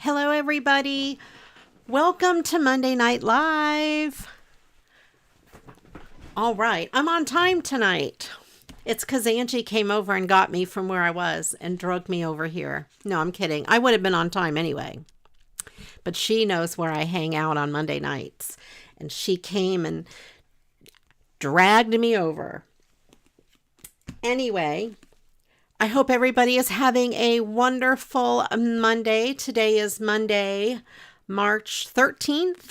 Hello, everybody. Welcome to Monday Night Live. All right, I'm on time tonight. It's because Angie came over and got me from where I was and drugged me over here. No, I'm kidding. I would have been on time anyway. But she knows where I hang out on Monday nights. And she came and dragged me over. Anyway, I hope everybody is having a wonderful Monday. Today is Monday, March 13th.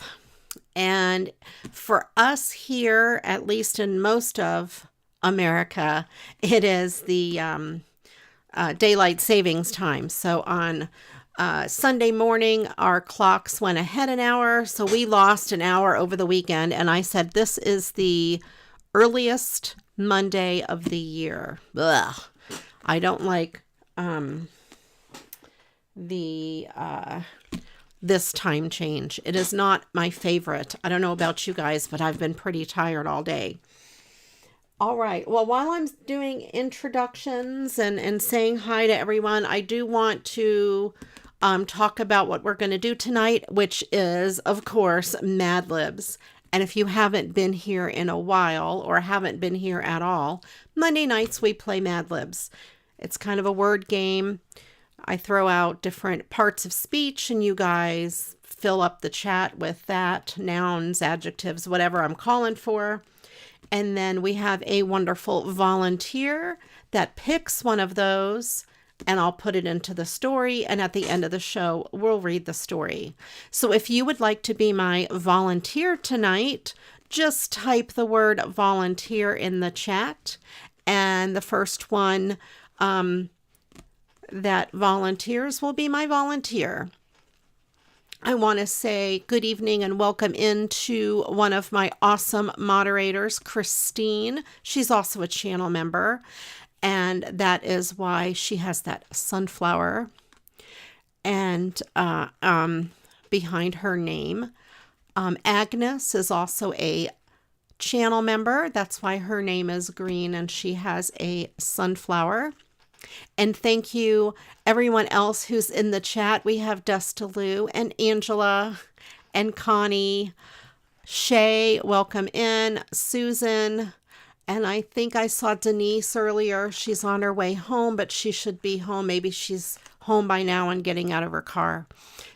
And for us here, at least in most of America, it is the daylight savings time. So on Sunday morning, our clocks went ahead an hour. So we lost an hour over the weekend. And I said, this is the earliest Monday of the year. Ugh. I don't like this time change. It is not my favorite. I don't know about you guys, but I've been pretty tired all day. All right. Well, while I'm doing introductions and saying hi to everyone, I do want to talk about what we're going to do tonight, which is, of course, Mad Libs. And if you haven't been here in a while or haven't been here at all, Monday nights we play Mad Libs. It's kind of a word game. I throw out different parts of speech and you guys fill up the chat with that, nouns, adjectives, whatever I'm calling for. And then we have a wonderful volunteer that picks one of those and I'll put it into the story. And at the end of the show, we'll read the story. So if you would like to be my volunteer tonight, just type the word volunteer in the chat. And the first one that volunteers will be my volunteer. I want to say good evening and welcome into one of my awesome moderators, Christine. She's also a channel member. And that is why she has that sunflower and behind her name. Agnes is also a channel member. That's why her name is green and she has a sunflower. And thank you everyone else who's in the chat. We have Destaloo and Angela and Connie, Shay, welcome in, Susan. And I think I saw Denise earlier. She's on her way home, but she should be home. Maybe she's home by now and getting out of her car.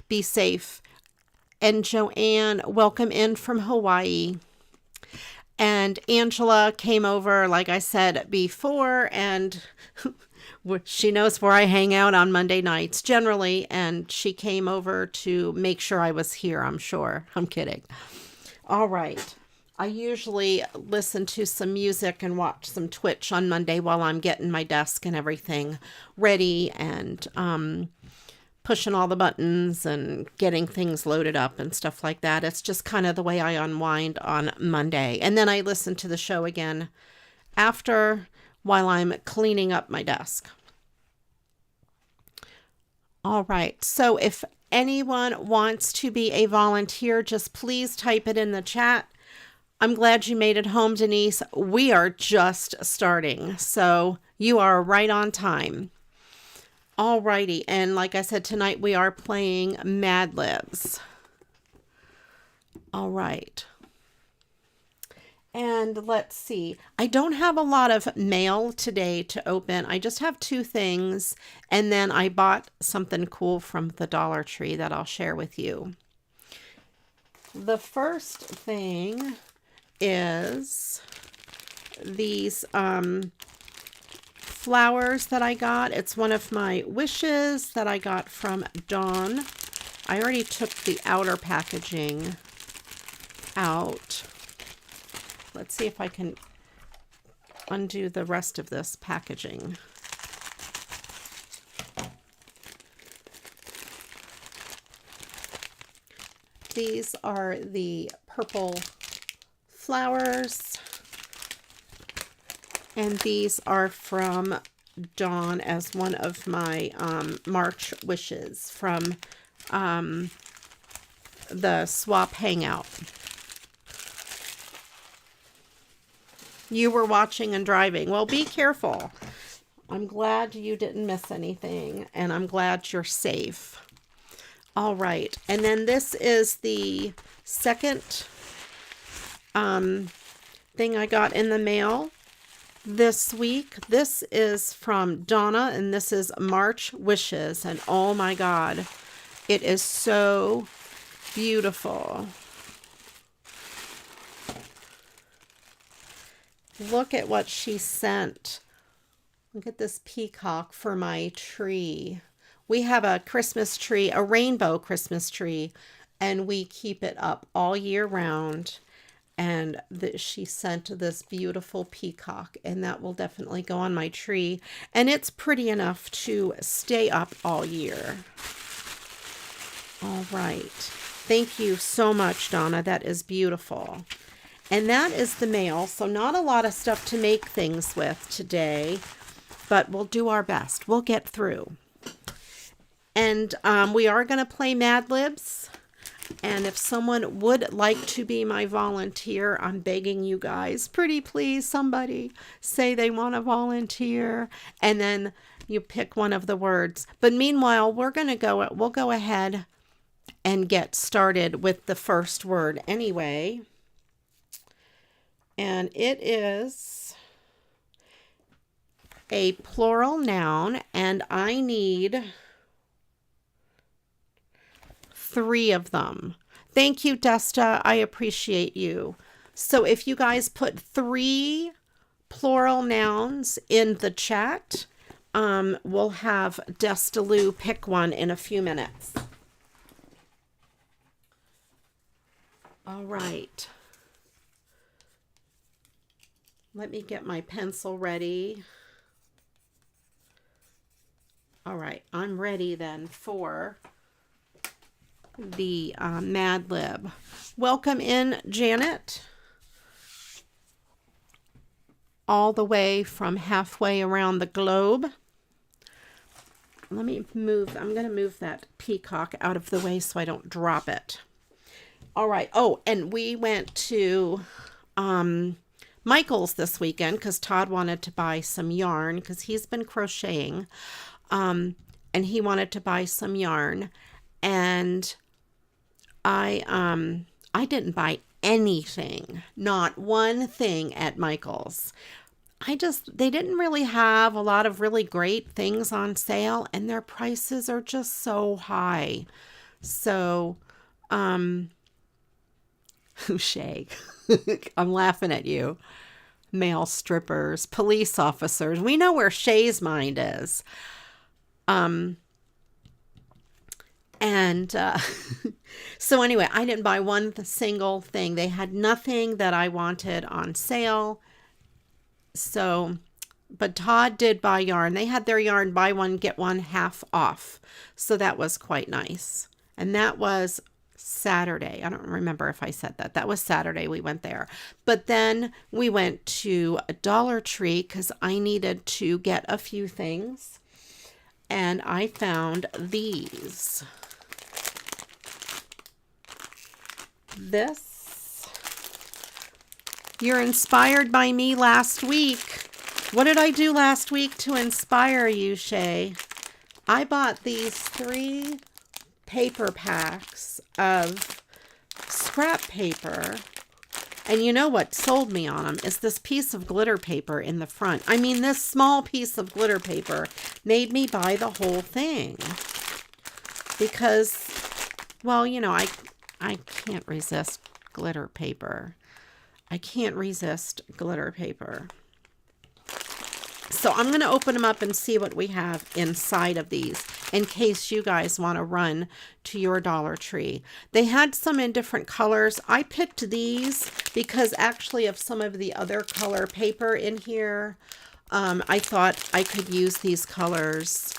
Be safe. And Joanne, welcome in from Hawaii. And Angela came over, like I said before, and she knows where I hang out on Monday nights generally. And she came over to make sure I was here, I'm sure. I'm kidding. All right. I usually listen to some music and watch some Twitch on Monday while I'm getting my desk and everything ready and pushing all the buttons and getting things loaded up and stuff like that. It's just kind of the way I unwind on Monday. And then I listen to the show again after while I'm cleaning up my desk. All right. So if anyone wants to be a volunteer, just please type it in the chat. I'm glad you made it home, Denise. We are just starting, so you are right on time. All righty, and like I said, tonight we are playing Mad Libs. All right. And let's see. I don't have a lot of mail today to open. I just have two things, and then I bought something cool from the Dollar Tree that I'll share with you. The first thing is these flowers that I got. It's one of my wishes that I got from Dawn. I already took the outer packaging out. Let's see if I can undo the rest of this packaging. These are the purple flowers, and these are from Dawn as one of my March wishes from the swap hangout. You were watching and driving. Well, be careful. I'm glad you didn't miss anything, and I'm glad you're safe. All right. And then this is the second thing I got in the mail this week. This is from Donna, and this is March Wishes. And oh my God, it is so beautiful. Look at what she sent. Look at this peacock for my tree. We have a Christmas tree, a rainbow Christmas tree, and we keep it up all year round. And she sent this beautiful peacock, and that will definitely go on my tree. And it's pretty enough to stay up all year. All right. Thank you so much, Donna. That is beautiful. And that is the mail. So not a lot of stuff to make things with today, but we'll do our best. We'll get through. And we are going to play Mad Libs. And if someone would like to be my volunteer, I'm begging you guys, pretty please, somebody say they want to volunteer. And then you pick one of the words. But meanwhile, we'll go ahead and get started with the first word anyway. And it is a plural noun, and I need 3 of them. Thank you, Desta. I appreciate you. So if you guys put 3 plural nouns in the chat, we'll have Destaloo pick one in a few minutes. All right. Let me get my pencil ready. All right, I'm ready then for the Mad Lib. Welcome in, Janet. All the way from halfway around the globe. Let me move. I'm going to move that peacock out of the way so I don't drop it. All right. Oh, and we went to Michael's this weekend because Todd wanted to buy some yarn because he's been crocheting. And he wanted to buy some yarn. And I didn't buy anything, not one thing at Michael's. They didn't really have a lot of really great things on sale, and their prices are just so high. So, Shay, I'm laughing at you. Male strippers, police officers. We know where Shay's mind is. So anyway, I didn't buy one single thing. They had nothing that I wanted on sale. So, but Todd did buy yarn. They had their yarn buy one, get one half off. So that was quite nice. And that was Saturday. I don't remember if I said that. That was Saturday we went there. But then we went to a Dollar Tree because I needed to get a few things. And I found these. This. You're inspired by me last week. What did I do last week to inspire you, Shay? I bought these 3 paper packs of scrap paper. And you know what sold me on them is this piece of glitter paper in the front. I mean, this small piece of glitter paper made me buy the whole thing. Because, well, you know, I can't resist glitter paper. I can't resist glitter paper. So I'm going to open them up and see what we have inside of these in case you guys want to run to your Dollar Tree. They had some in different colors. I picked these because actually of some of the other color paper in here, I thought I could use these colors.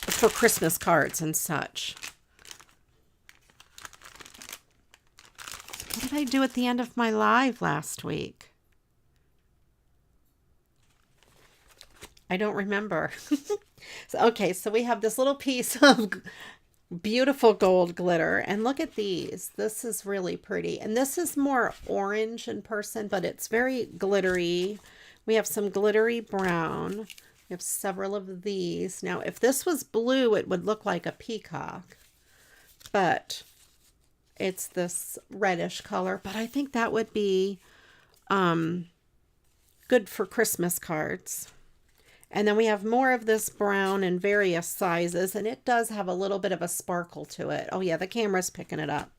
For Christmas cards and such. What did I do at the end of my live last week? I don't remember. So we have this little piece of beautiful gold glitter. And look at these. This is really pretty. And this is more orange in person, but it's very glittery We have some glittery brown. We have several of these. Now, if this was blue, it would look like a peacock, but it's this reddish color. But I think that would be good for Christmas cards. And then we have more of this brown in various sizes, and it does have a little bit of a sparkle to it. Oh yeah, the camera's picking it up.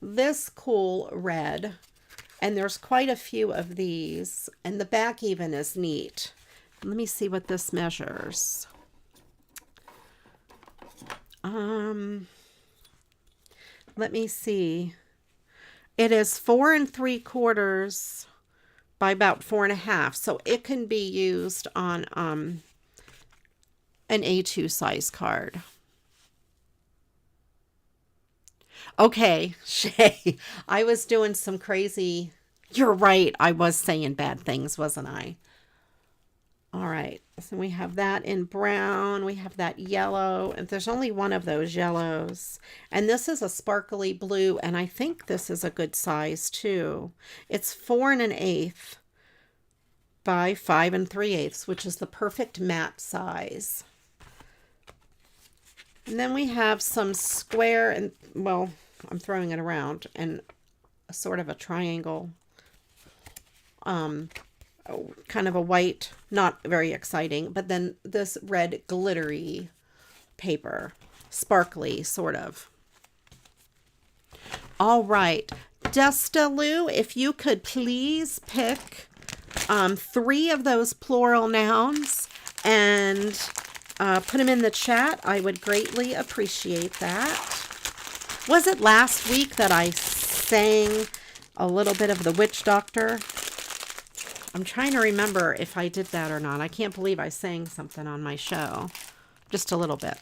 This cool red, and there's quite a few of these, and the back even is neat. Let me see what this measures. Let me see. It is 4 3/4 by about 4 1/2. So it can be used on an A2 size card. Okay, Shay, I was doing some crazy. You're right. I was saying bad things, wasn't I? All right. So we have that in brown. We have that yellow. And there's only one of those yellows. And this is a sparkly blue. And I think this is a good size too. It's 4 1/8 by 5 3/8, which is the perfect matte size. And then we have some square and, well, I'm throwing it around, and a sort of a triangle, kind of a white, not very exciting, but then this red glittery paper, sparkly sort of. All right, Destalou, if you could please pick 3 of those plural nouns and put them in the chat. I would greatly appreciate that. Was it last week that I sang a little bit of The Witch Doctor? I'm trying to remember if I did that or not. I can't believe I sang something on my show. Just a little bit.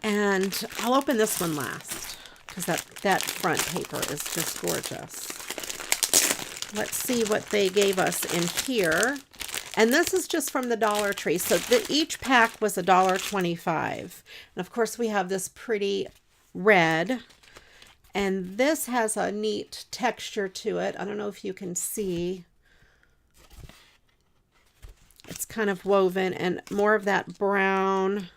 And I'll open this one last because that front paper is just gorgeous. Let's see what they gave us in here. And this is just from the Dollar Tree. So each pack was $1.25. And of course we have this pretty red. And this has a neat texture to it. I don't know if you can see. It's kind of woven and more of that brown.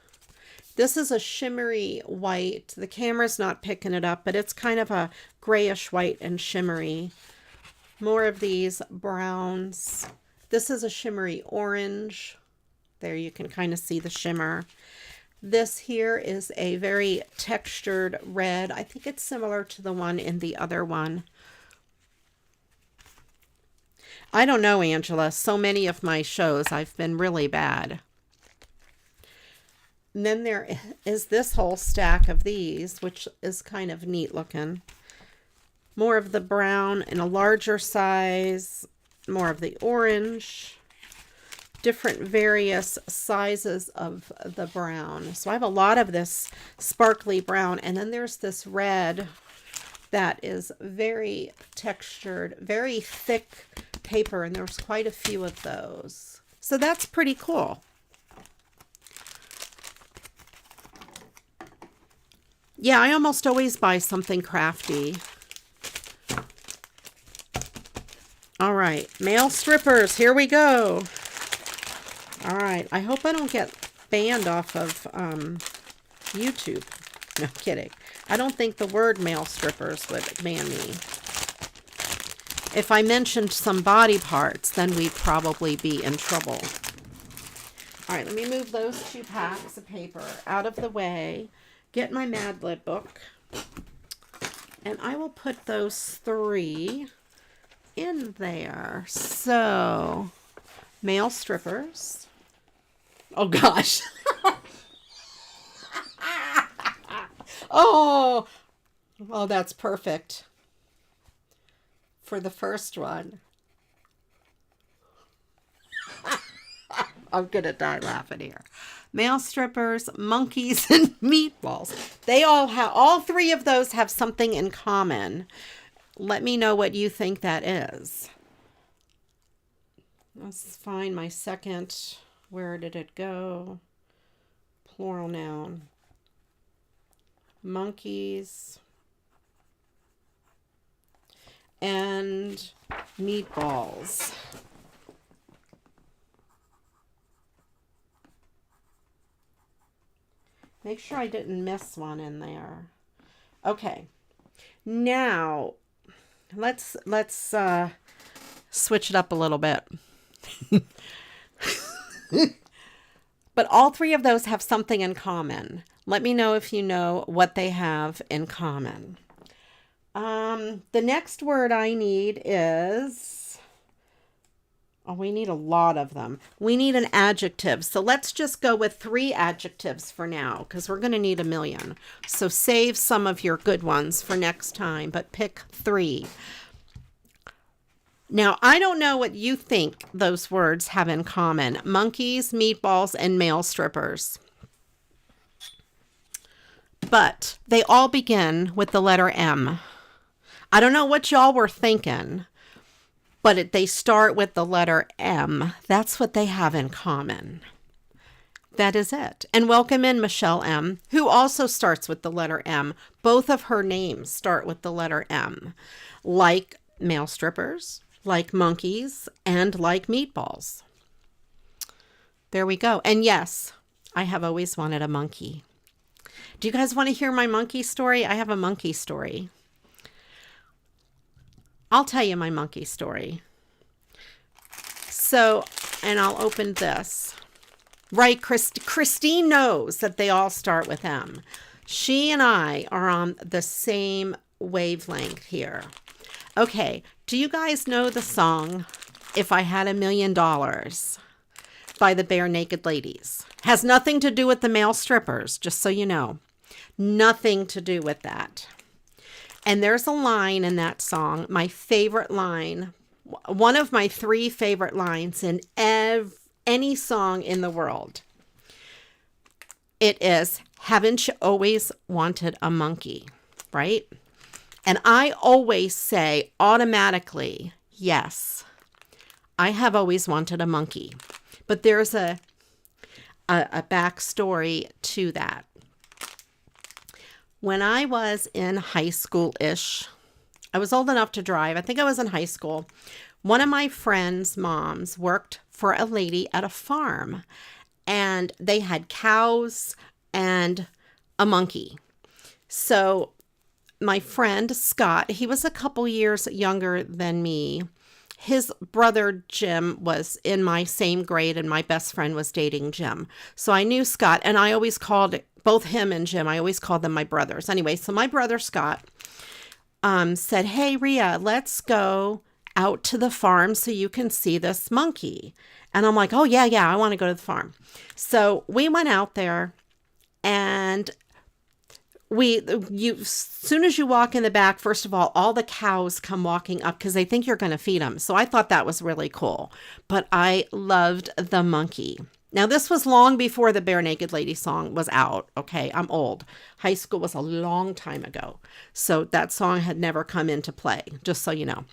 This is a shimmery white. The camera's not picking it up, but it's kind of a grayish white and shimmery. More of these browns. This is a shimmery orange. There you can kind of see the shimmer. This here is a very textured red. I think it's similar to the one in the other one. I don't know, Angela. So many of my shows, I've been really bad. And then there is this whole stack of these, which is kind of neat looking. More of the brown in a larger size. More of the orange, different various sizes of the brown. So I have a lot of this sparkly brown, and then there's this red that is very textured, very thick paper, and there's quite a few of those. So that's pretty cool. Yeah, I almost always buy something crafty. All right, male strippers, here we go. All right, I hope I don't get banned off of YouTube. No kidding. I don't think the word male strippers would ban me. If I mentioned some body parts, then we'd probably be in trouble. All right, let me move those 2 packs of paper out of the way, get my Mad Lib book, and I will put those 3 in there. So, male strippers. Oh gosh. Oh, that's perfect for the first one. I'm gonna die laughing here. Male strippers, monkeys, and meatballs. They all 3 of those have something in common. Let me know what you think that is. Let's find my second. Where did it go? Plural noun. Monkeys. and meatballs. Make sure I didn't miss one in there. Okay. Now, let's switch it up a little bit. But all three of those have something in common. Let me know if you know what they have in common. The next word I need is, we need a lot of them. We need an adjective. So let's just go with 3 adjectives for now, because we're going to need a million. So save some of your good ones for next time, but pick 3. Now, I don't know what you think those words have in common. Monkeys, meatballs, and male strippers. But they all begin with the letter M. I don't know what y'all were thinking, but they start with the letter M. That's what they have in common. That is it. And welcome in Michelle M., who also starts with the letter M. Both of her names start with the letter M, like male strippers, like monkeys, and like meatballs. There we go. And yes, I have always wanted a monkey. Do you guys want to hear my monkey story? I have a monkey story. I'll tell you my monkey story. So, and I'll open this. Right, Christine knows that they all start with M. She and I are on the same wavelength here. Okay, do you guys know the song, If I Had $1 Million by the Bare Naked Ladies? Has nothing to do with the male strippers, just so you know. Nothing to do with that. And there's a line in that song, my favorite line, one of my 3 favorite lines in any song in the world. It is, haven't you always wanted a monkey, right? And I always say automatically, yes, I have always wanted a monkey. But there's a backstory to that. When I was in high school-ish, I was old enough to drive. I think I was in high school. One of my friends' moms worked for a lady at a farm, and they had cows and a monkey. So my friend Scott, he was a couple years younger than me. His brother Jim was in my same grade, and my best friend was dating Jim. So I knew Scott, and I always called both him and Jim, I always called them my brothers. Anyway, so my brother Scott said, hey, Ria, let's go out to the farm so you can see this monkey. And I'm like, oh, yeah, I want to go to the farm. So we went out there, and as soon as you walk in the back, first of all the cows come walking up because they think you're going to feed them. So I thought that was really cool. But I loved the monkey. Now, this was long before the Bare Naked Lady song was out. Okay, I'm old. High school was a long time ago. So that song had never come into play, just so you know.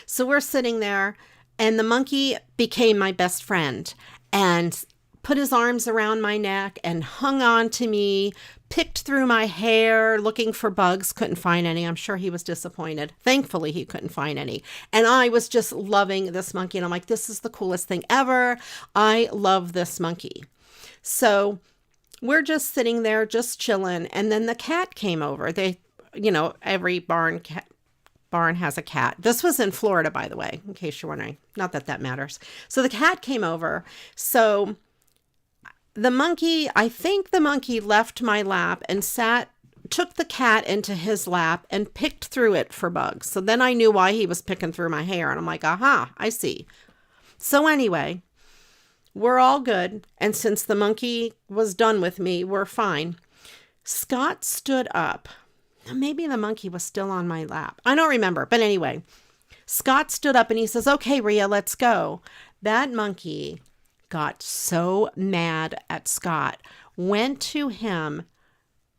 So we're sitting there, and the monkey became my best friend and put his arms around my neck and hung on to me, picked through my hair, looking for bugs, couldn't find any. I'm sure he was disappointed. Thankfully, he couldn't find any. And I was just loving this monkey. And I'm like, this is the coolest thing ever. I love this monkey. So we're just sitting there, just chilling. And then the cat came over. Every barn has a cat. This was in Florida, by the way, in case you're wondering. Not that that matters. So the cat came over. So I think the monkey left my lap and took the cat into his lap and picked through it for bugs. So then I knew why he was picking through my hair. And I'm like, aha, I see. So anyway, we're all good. And since the monkey was done with me, we're fine. Scott stood up. Maybe the monkey was still on my lap. I don't remember. But anyway, Scott stood up and he says, okay, Ria, let's go. That monkey got so mad at Scott, went to him,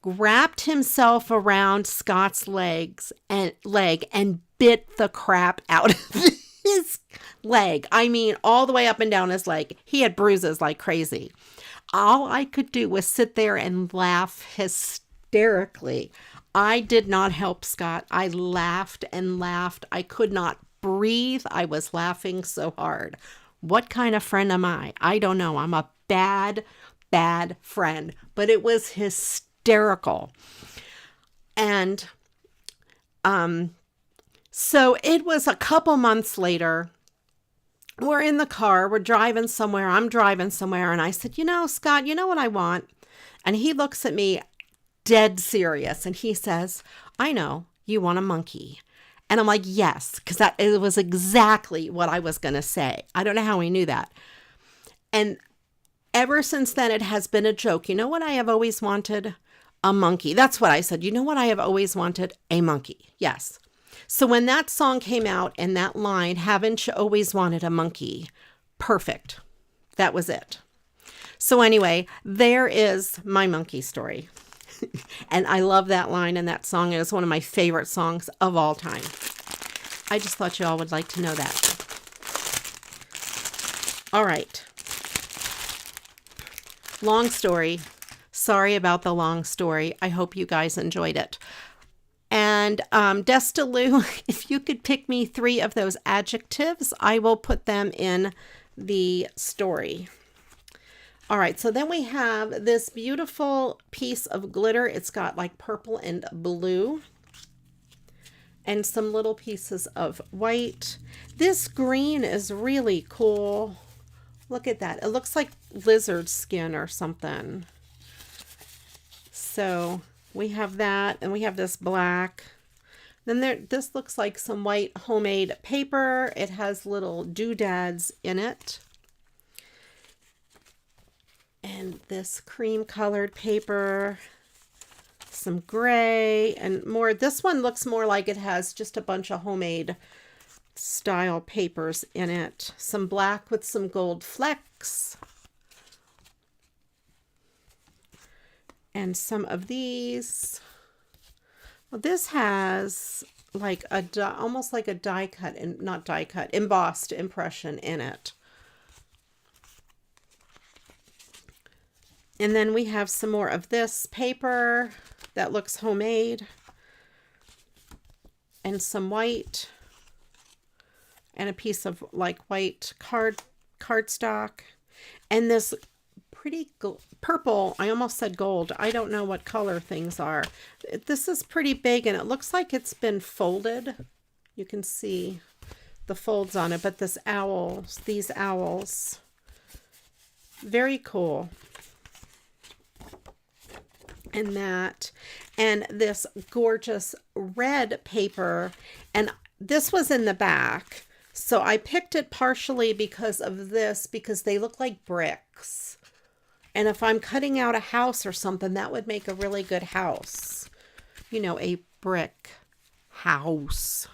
wrapped himself around Scott's leg and bit the crap out of his leg. I mean, all the way up and down his leg. He had bruises like crazy. All I could do was sit there and laugh hysterically. I did not help Scott. I laughed and laughed. I could not breathe. I was laughing so hard. What kind of friend am I? I don't know. I'm a bad, bad friend. But it was hysterical. And so it was a couple months later. We're in the car. We're driving somewhere. I'm driving somewhere. And I said, Scott, you know what I want? And he looks at me dead serious. And he says, I know, you want a monkey. And I'm like, yes, because it was exactly what I was going to say. I don't know how he knew that. And ever since then, it has been a joke. You know what I have always wanted? A monkey. That's what I said. You know what I have always wanted? A monkey. Yes. So when that song came out and that line, haven't you always wanted a monkey? Perfect. That was it. So anyway, there is my monkey story. And I love that line and that song. It is one of my favorite songs of all time. I just thought you all would like to know that. All right. Long story. Sorry about the long story. I hope you guys enjoyed it. And Destaloo, if you could pick me 3 of those adjectives, I will put them in the story. All right, so then we have this beautiful piece of glitter. It's got like purple and blue and some little pieces of white. This green is really cool. Look at that. It looks like lizard skin or something. So we have that, and we have this black. Then this looks like some white homemade paper. It has little doodads in it. And this cream colored paper, some gray and more. This one looks more like it has just a bunch of homemade style papers in it. Some black with some gold flecks. And some of these. Well, this has like almost like a die cut, and not die cut, embossed impression in it. And then we have some more of this paper that looks homemade. And some white. And a piece of like white cardstock. And this pretty purple, I almost said gold. I don't know what color things are. This is pretty big and it looks like it's been folded. You can see the folds on it, but these owls, very cool. And this gorgeous red paper, and this was in the back. So I picked it partially because of this, because they look like bricks. And if I'm cutting out a house or something, that would make a really good house. You know, a brick house.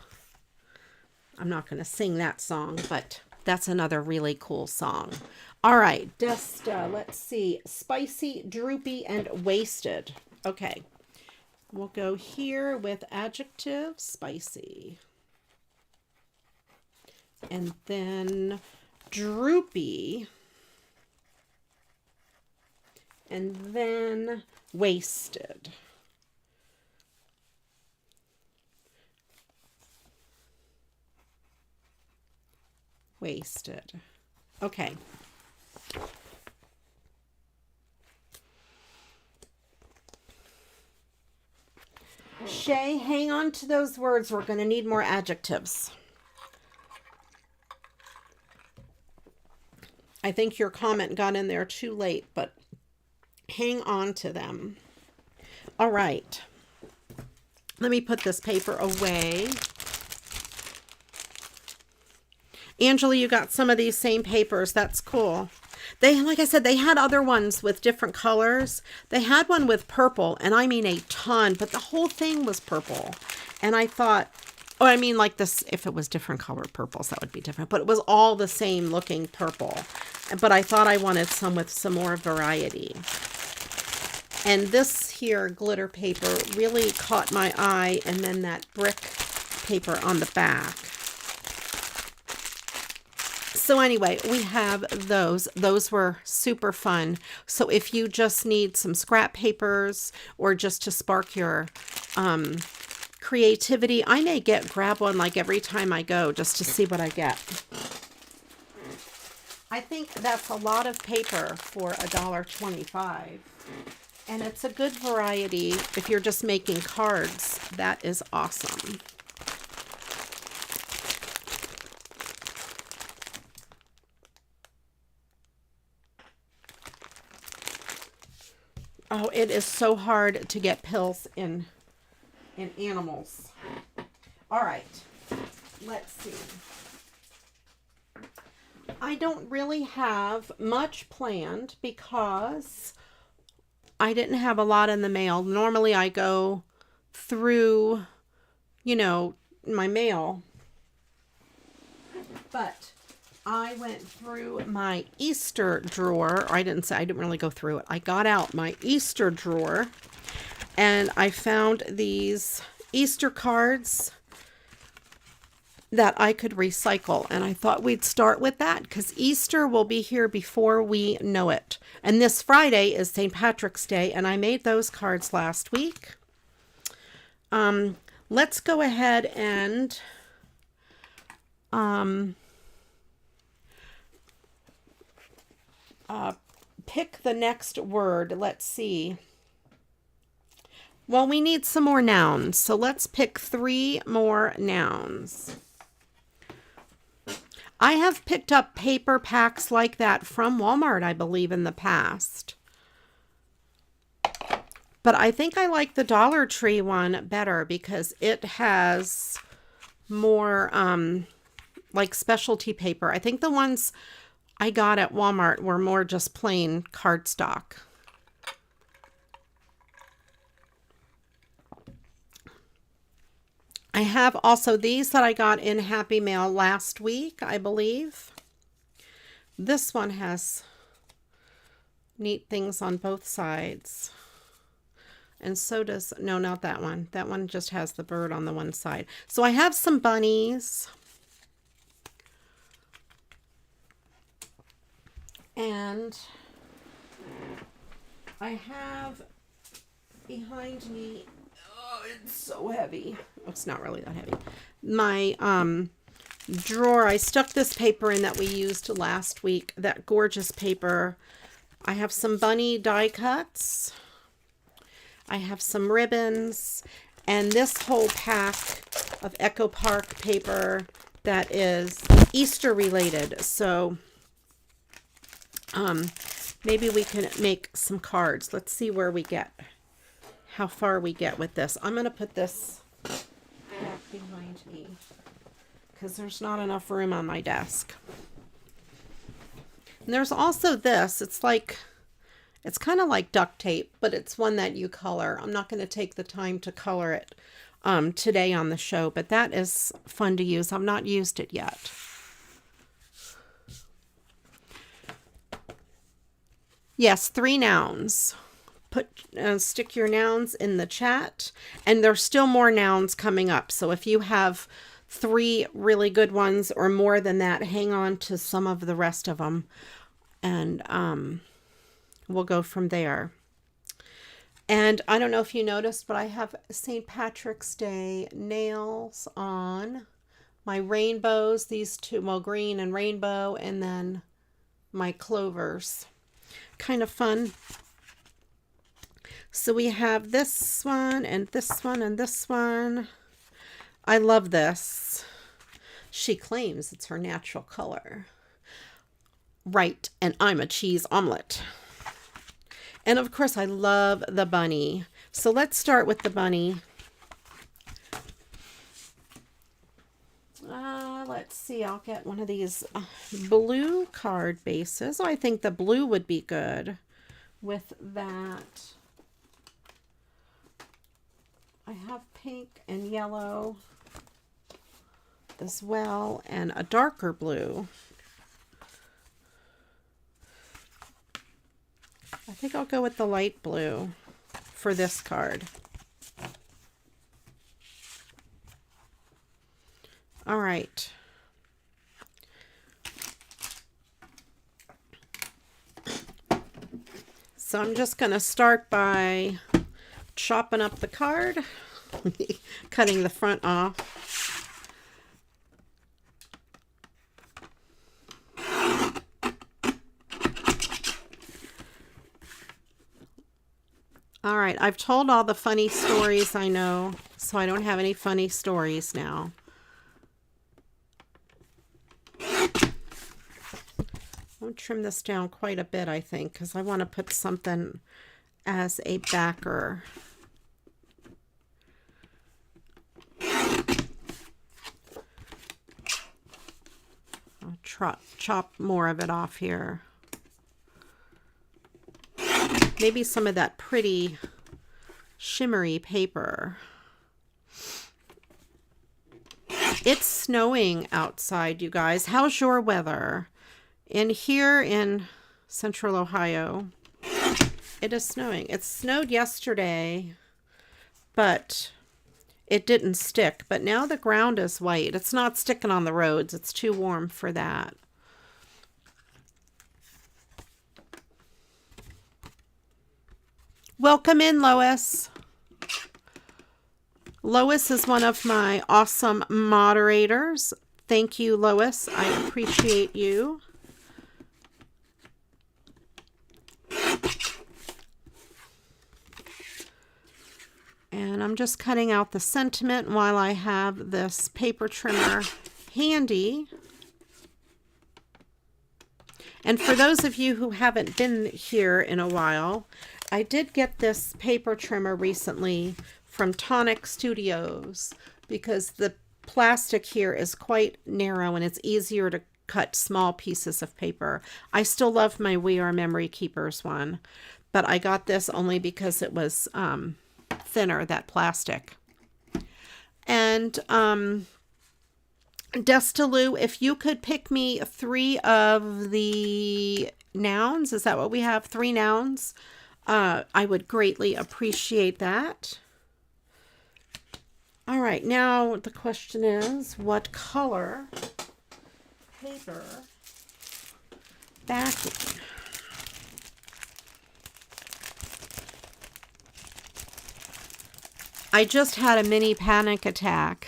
I'm not going to sing that song, but that's another really cool song. All right, just let's see. Spicy, droopy, and wasted. Okay, we'll go here with adjective, spicy. And then droopy. And then wasted. Wasted. Okay. Shay, hang on to those words. We're going to need more adjectives. I think your comment got in there too late, but hang on to them. All right. Let me put this paper away. Angela, you got some of these same papers. That's cool. Like I said, they had other ones with different colors. They had one with purple, and I mean a ton, but the whole thing was purple. And I thought, oh, I mean like this, if it was different colored purples, that would be different. But it was all the same looking purple. But I thought I wanted some with some more variety. And this here glitter paper really caught my eye, and then that brick paper on the back. So anyway, we have those. Those were super fun. So if you just need some scrap papers or just to spark your creativity. I may grab one like every time I go just to see what I get. I think that's a lot of paper for $1.25. And it's a good variety if you're just making cards. That is awesome. Oh, it is so hard to get pills in animals. All right, let's see. I don't really have much planned because I didn't have a lot in the mail. Normally I go through, you know, my mail. But I went through my Easter drawer. Or I didn't really go through it. I got out my Easter drawer and I found these Easter cards that I could recycle. And I thought we'd start with that because Easter will be here before we know it. And this Friday is St. Patrick's Day, and I made those cards last week. Let's go ahead and pick the next word. Let's see. Well, we need some more nouns, so let's pick 3 more nouns. I have picked up paper packs like that from Walmart, I believe, in the past. But I think I like the Dollar Tree one better because it has more like specialty paper. I think the ones I got at Walmart were more just plain cardstock. I have also these that I got in Happy Mail last week, I believe. This one has neat things on both sides. And so does, no, not that one. That one just has the bird on the one side. So I have some bunnies. And I have behind me, oh, it's so heavy. Oh, it's not really that heavy. My drawer, I stuck this paper in that we used last week, that gorgeous paper. I have some bunny die cuts. I have some ribbons, and this whole pack of Echo Park paper that is Easter related. So maybe we can make some cards. Let's see where we get, how far we get with this. I'm going to put this back behind me because there's not enough room on my desk. And there's also this. It's like, it's kind of like duct tape, but it's one that you color. I'm not going to take the time to color it today on the show, but that is fun to use. I've not used it yet. Yes, 3 nouns. Stick your nouns in the chat, and there's still more nouns coming up. So if you have 3 really good ones or more than that, hang on to some of the rest of them, and we'll go from there. And I don't know if you noticed, but I have St. Patrick's Day nails on. My rainbows, these 2, well, green and rainbow, and then my clovers. Kind of fun. So we have this one and this one and this one. I love this. She claims it's her natural color. Right, and I'm a cheese omelet. And of course, I love the bunny. So let's start with the bunny. Let's see, I'll get one of these blue card bases. Oh, I think the blue would be good with that. I have pink and yellow as well, and a darker blue. I think I'll go with the light blue for this card. All right. So I'm just going to start by chopping up the card. cutting the front off. All right, I've told all the funny stories I know, so I don't have any funny stories now. I'll trim this down quite a bit, I think, because I want to put something as a backer. I'll chop more of it off here. Maybe some of that pretty shimmery paper. It's snowing outside, you guys. How's your weather? In here in central Ohio, it is snowing. It snowed yesterday, but it didn't stick. But now the ground is white. It's not sticking on the roads. It's too warm for that. Welcome in, Lois. Lois is one of my awesome moderators. Thank you, Lois. I appreciate you. And I'm just cutting out the sentiment while I have this paper trimmer handy. And for those of you who haven't been here in a while, I did get this paper trimmer recently from Tonic Studios because the plastic here is quite narrow and it's easier to cut small pieces of paper. I still love my We Are Memory Keepers one, but I got this only because it was thinner, that plastic. And Destaloo, if you could pick me 3 of the nouns, is that what we have? 3 nouns? I would greatly appreciate that. All right, now the question is, what color paper backing? I just had a mini panic attack,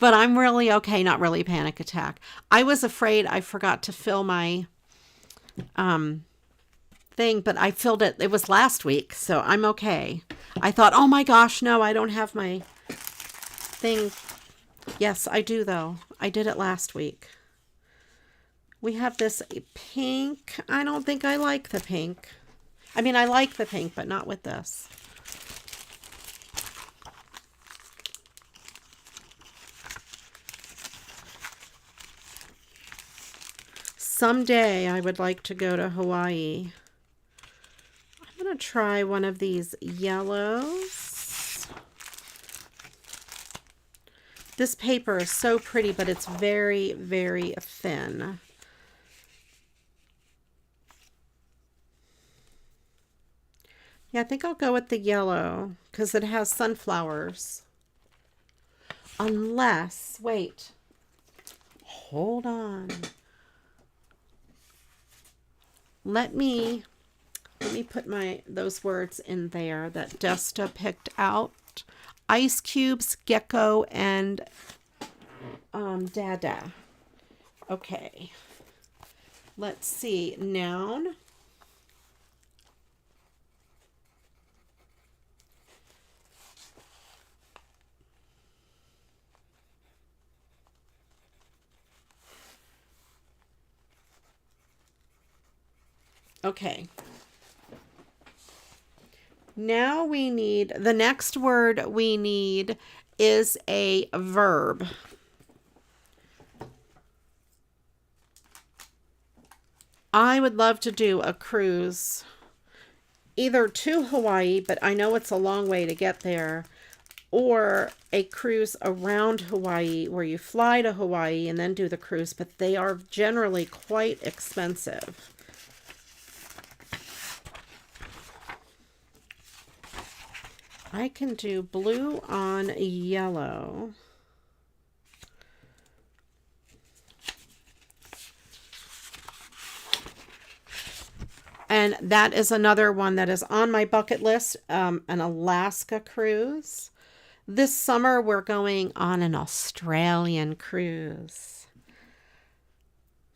but I'm really okay. Not really panic attack. I was afraid I forgot to fill my thing, but I filled it. It was last week, so I'm okay. I thought, oh my gosh, no, I don't have my thing. Yes, I do though. I did it last week. We have this pink. I don't think I like the pink. I mean, I like the pink, but not with this. Someday I would like to go to Hawaii. I'm going to try one of these yellows. This paper is so pretty, but it's very, very thin. Yeah, I think I'll go with the yellow because it has sunflowers. Unless, wait, hold on. Let me put those words in there that Desta picked out. Ice cubes, gecko, and dada. Okay. Let's see. Noun. Okay. Now we need, the next word we need is a verb. I would love to do a cruise either to Hawaii, but I know it's a long way to get there, or a cruise around Hawaii where you fly to Hawaii and then do the cruise, but they are generally quite expensive. I can do blue on yellow. And that is another one that is on my bucket list, an Alaska cruise. This summer, we're going on an Australian cruise.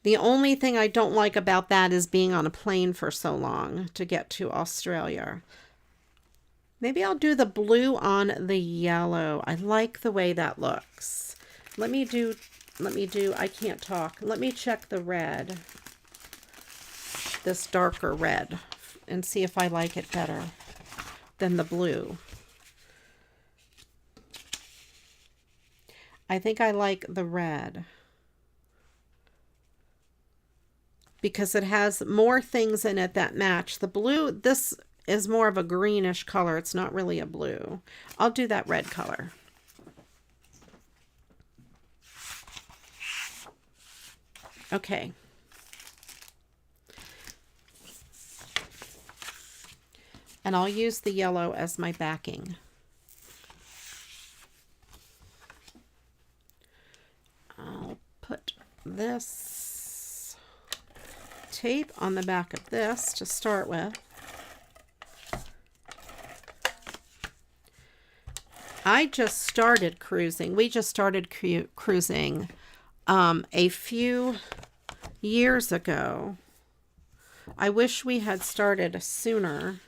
The only thing I don't like about that is being on a plane for so long to get to Australia. Maybe I'll do the blue on the yellow. I like the way that looks. Let me do, I can't talk. Let me check the red, this darker red, and see if I like it better than the blue. I think I like the red because it has more things in it that match. The blue, this is more of a greenish color. It's not really a blue. I'll do that red color. Okay. And I'll use the yellow as my backing. I'll put this tape on the back of this to start with. I just started cruising. We just started cruising a few years ago. I wish we had started sooner,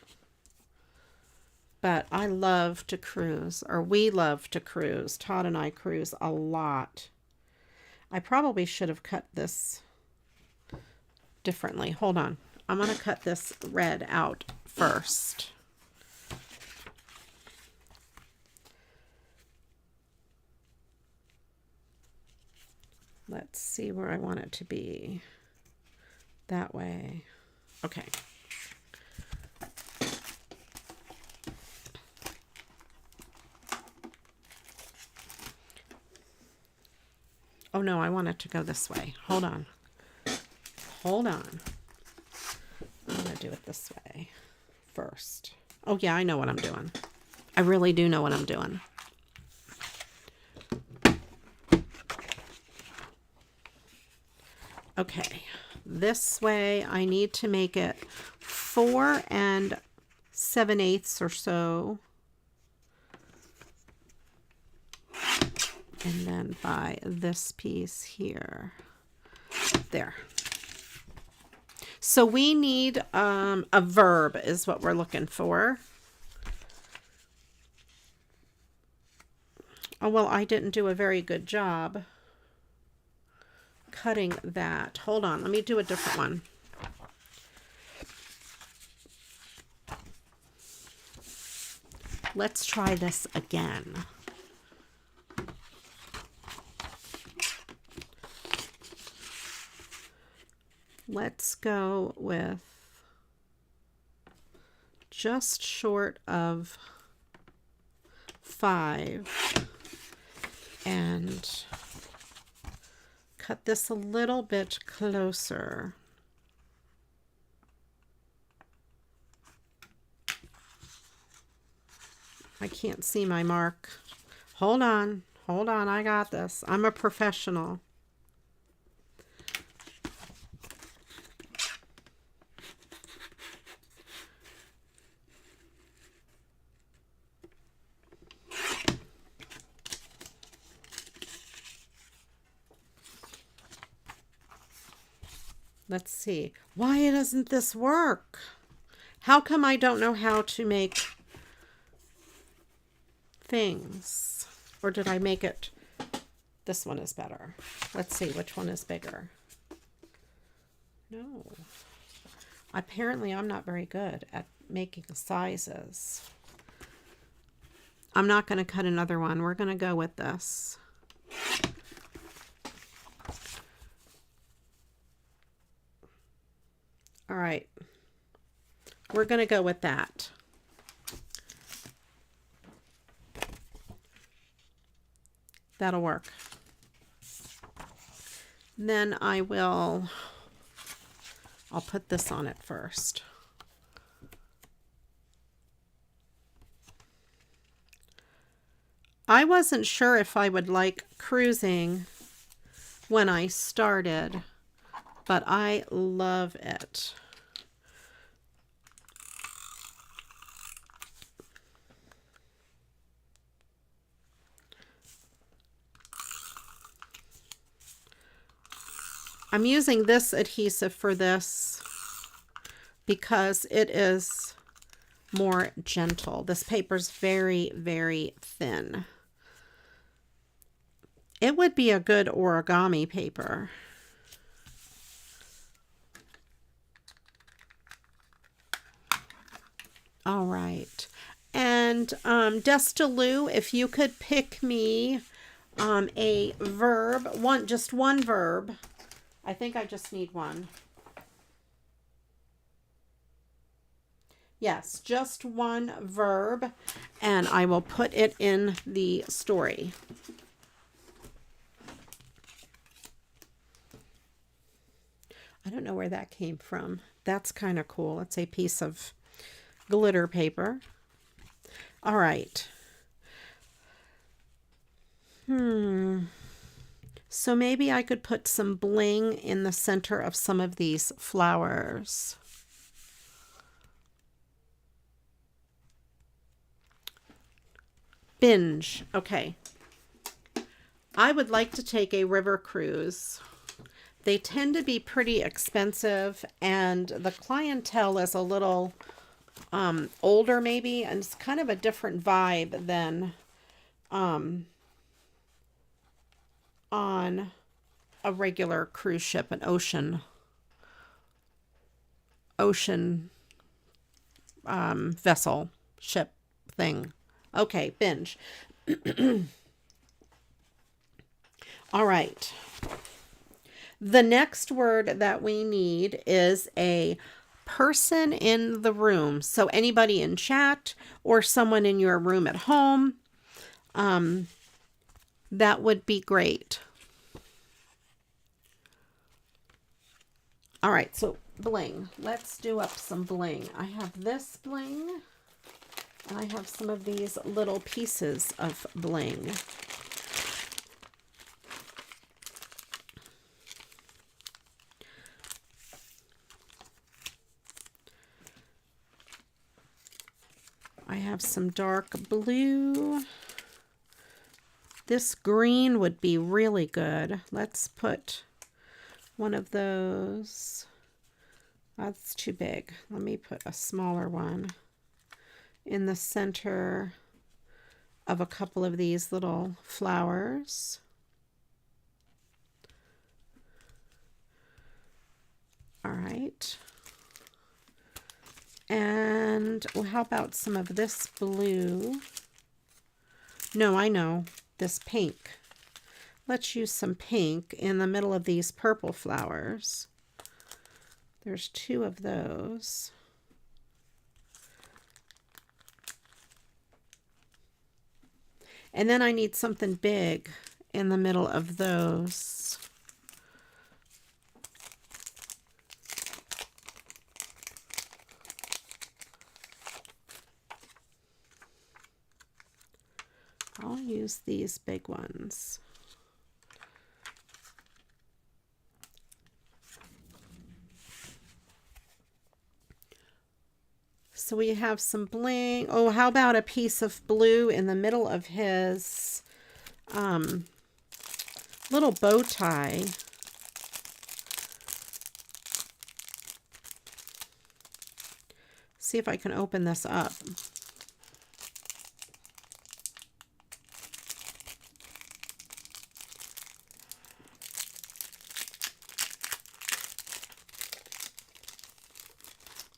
but I love to cruise, or we love to cruise. Todd and I cruise a lot. I probably should have cut this differently. Hold on. I'm going to cut this red out first. Let's see where I want it to be. That way. Okay. Oh no, I want it to go this way. Hold on. Hold on. I'm going to do it this way first. Oh yeah, I know what I'm doing. I really do know what I'm doing. Okay, this way I need to make it 4 7/8 or so. And then by this piece here. There. So we need a verb is what we're looking for. Oh, well, I didn't do a very good job cutting that. Hold on, let me do a different one. Let's try this again. Let's go with just short of 5 and cut this a little bit closer. I can't see my mark. Hold on, I got this. I'm a professional. Let's see. Why doesn't this work? How come I don't know how to make things? Or did I make it? This one is better. Let's see which one is bigger. No. Apparently I'm not very good at making sizes. I'm not going to cut another one. We're going to go with this. All right, we're going to go with that. That'll work. Then I'll put this on it first. I wasn't sure if I would like cruising when I started, but I love it. I'm using this adhesive for this because it is more gentle. This paper's very, very thin. It would be a good origami paper. All right. And Destaloo, if you could pick me a verb, just one verb. I think I just need one. Yes, just one verb, and I will put it in the story. I don't know where that came from. That's kind of cool. It's a piece of glitter paper. All right. So maybe I could put some bling in the center of some of these flowers. Binge. Okay. I would like to take a river cruise. They tend to be pretty expensive, and the clientele is a little older maybe, and it's kind of a different vibe than on a regular cruise ship, an ocean vessel ship thing. Okay, binge. All right. The next word that we need is a person in the room. So anybody in chat or someone in your room at home, that would be great. All right, so bling. Let's do up some bling. I have this bling, and I have some of these little pieces of bling. I have some dark blue. This green would be really good. Let's put one of those. That's too big. Let me put a smaller one in the center of a couple of these little flowers. All right. And well, how about some of this blue? No, I know. This pink. Let's use some pink in the middle of these purple flowers. There's two of those. And then I need something big in the middle of those. I'll use these big ones. So we have some bling. Oh, how about a piece of blue in the middle of his little bow tie? See if I can open this up.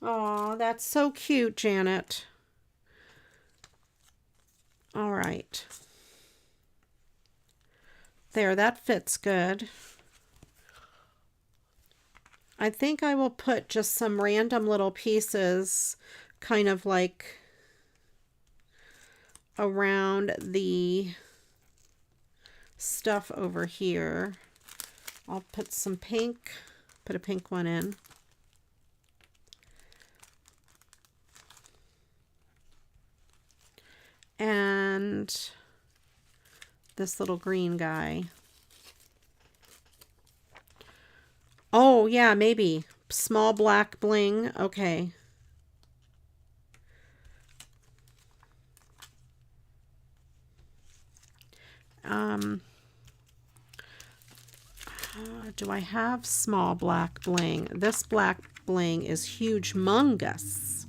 Oh, that's so cute, Janet. All right. There, that fits good. I think I will put just some random little pieces kind of like around the stuff over here. I'll put some pink, put a pink one in. And this little green guy. Oh, yeah, maybe. Small black bling. Okay. Do I have small black bling? This black bling is humongous.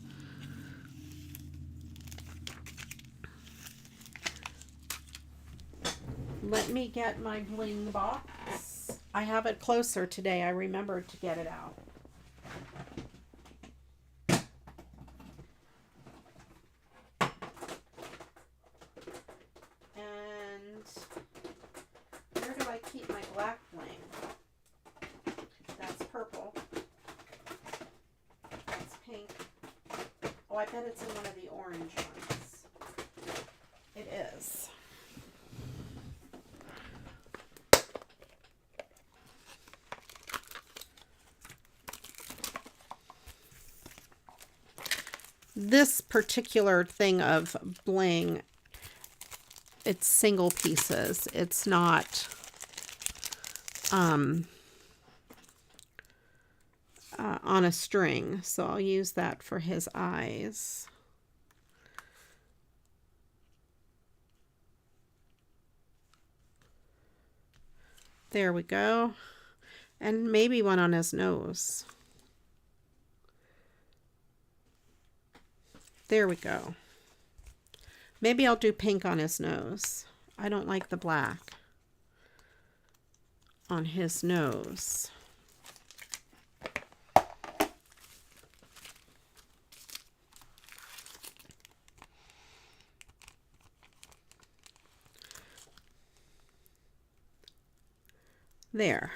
Let me get my bling box. I have it closer today. I remembered to get it out. And where do I keep my black bling? That's purple. That's pink. Oh, I bet it's in one of the orange ones. It is. This particular thing of bling, it's single pieces. It's not on a string. So I'll use that for his eyes. There we go. And maybe one on his nose. There we go. Maybe I'll do pink on his nose. I don't like the black on his nose. There.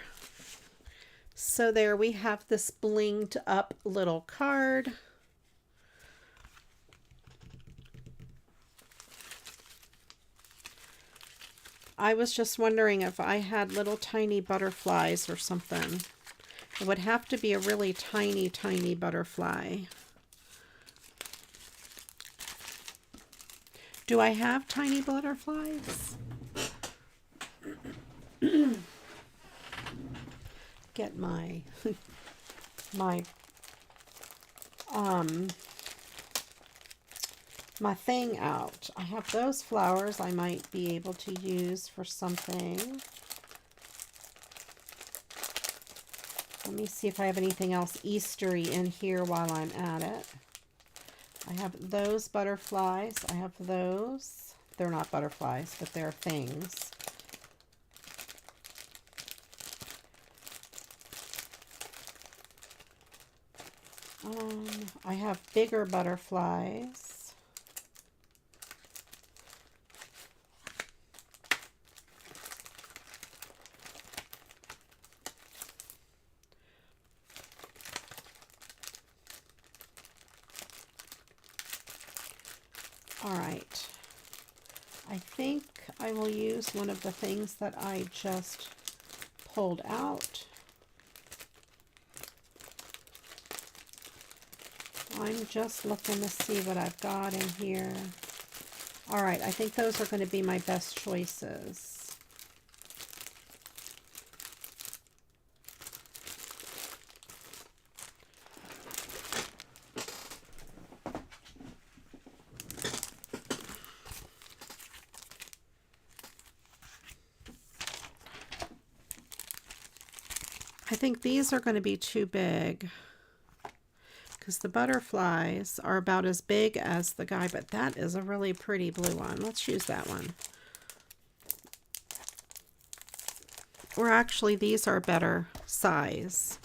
So there we have this blinged up little card. I was just wondering if I had little tiny butterflies or something. It would have to be a really tiny, tiny butterfly. Do I have tiny butterflies? Get my my thing out. I have those flowers I might be able to use for something. Let me see if I have anything else Eastery in here while I'm at it. I have those butterflies. I have those. They're not butterflies, but they're things. I have bigger butterflies. All right. I think I will use one of the things that I just pulled out. I'm just looking to see what I've got in here. All right, I think those are going to be my best choices. I think these are going to be too big, because the butterflies are about as big as the guy, but that is a really pretty blue one. Let's use that one. Or actually, these are better size.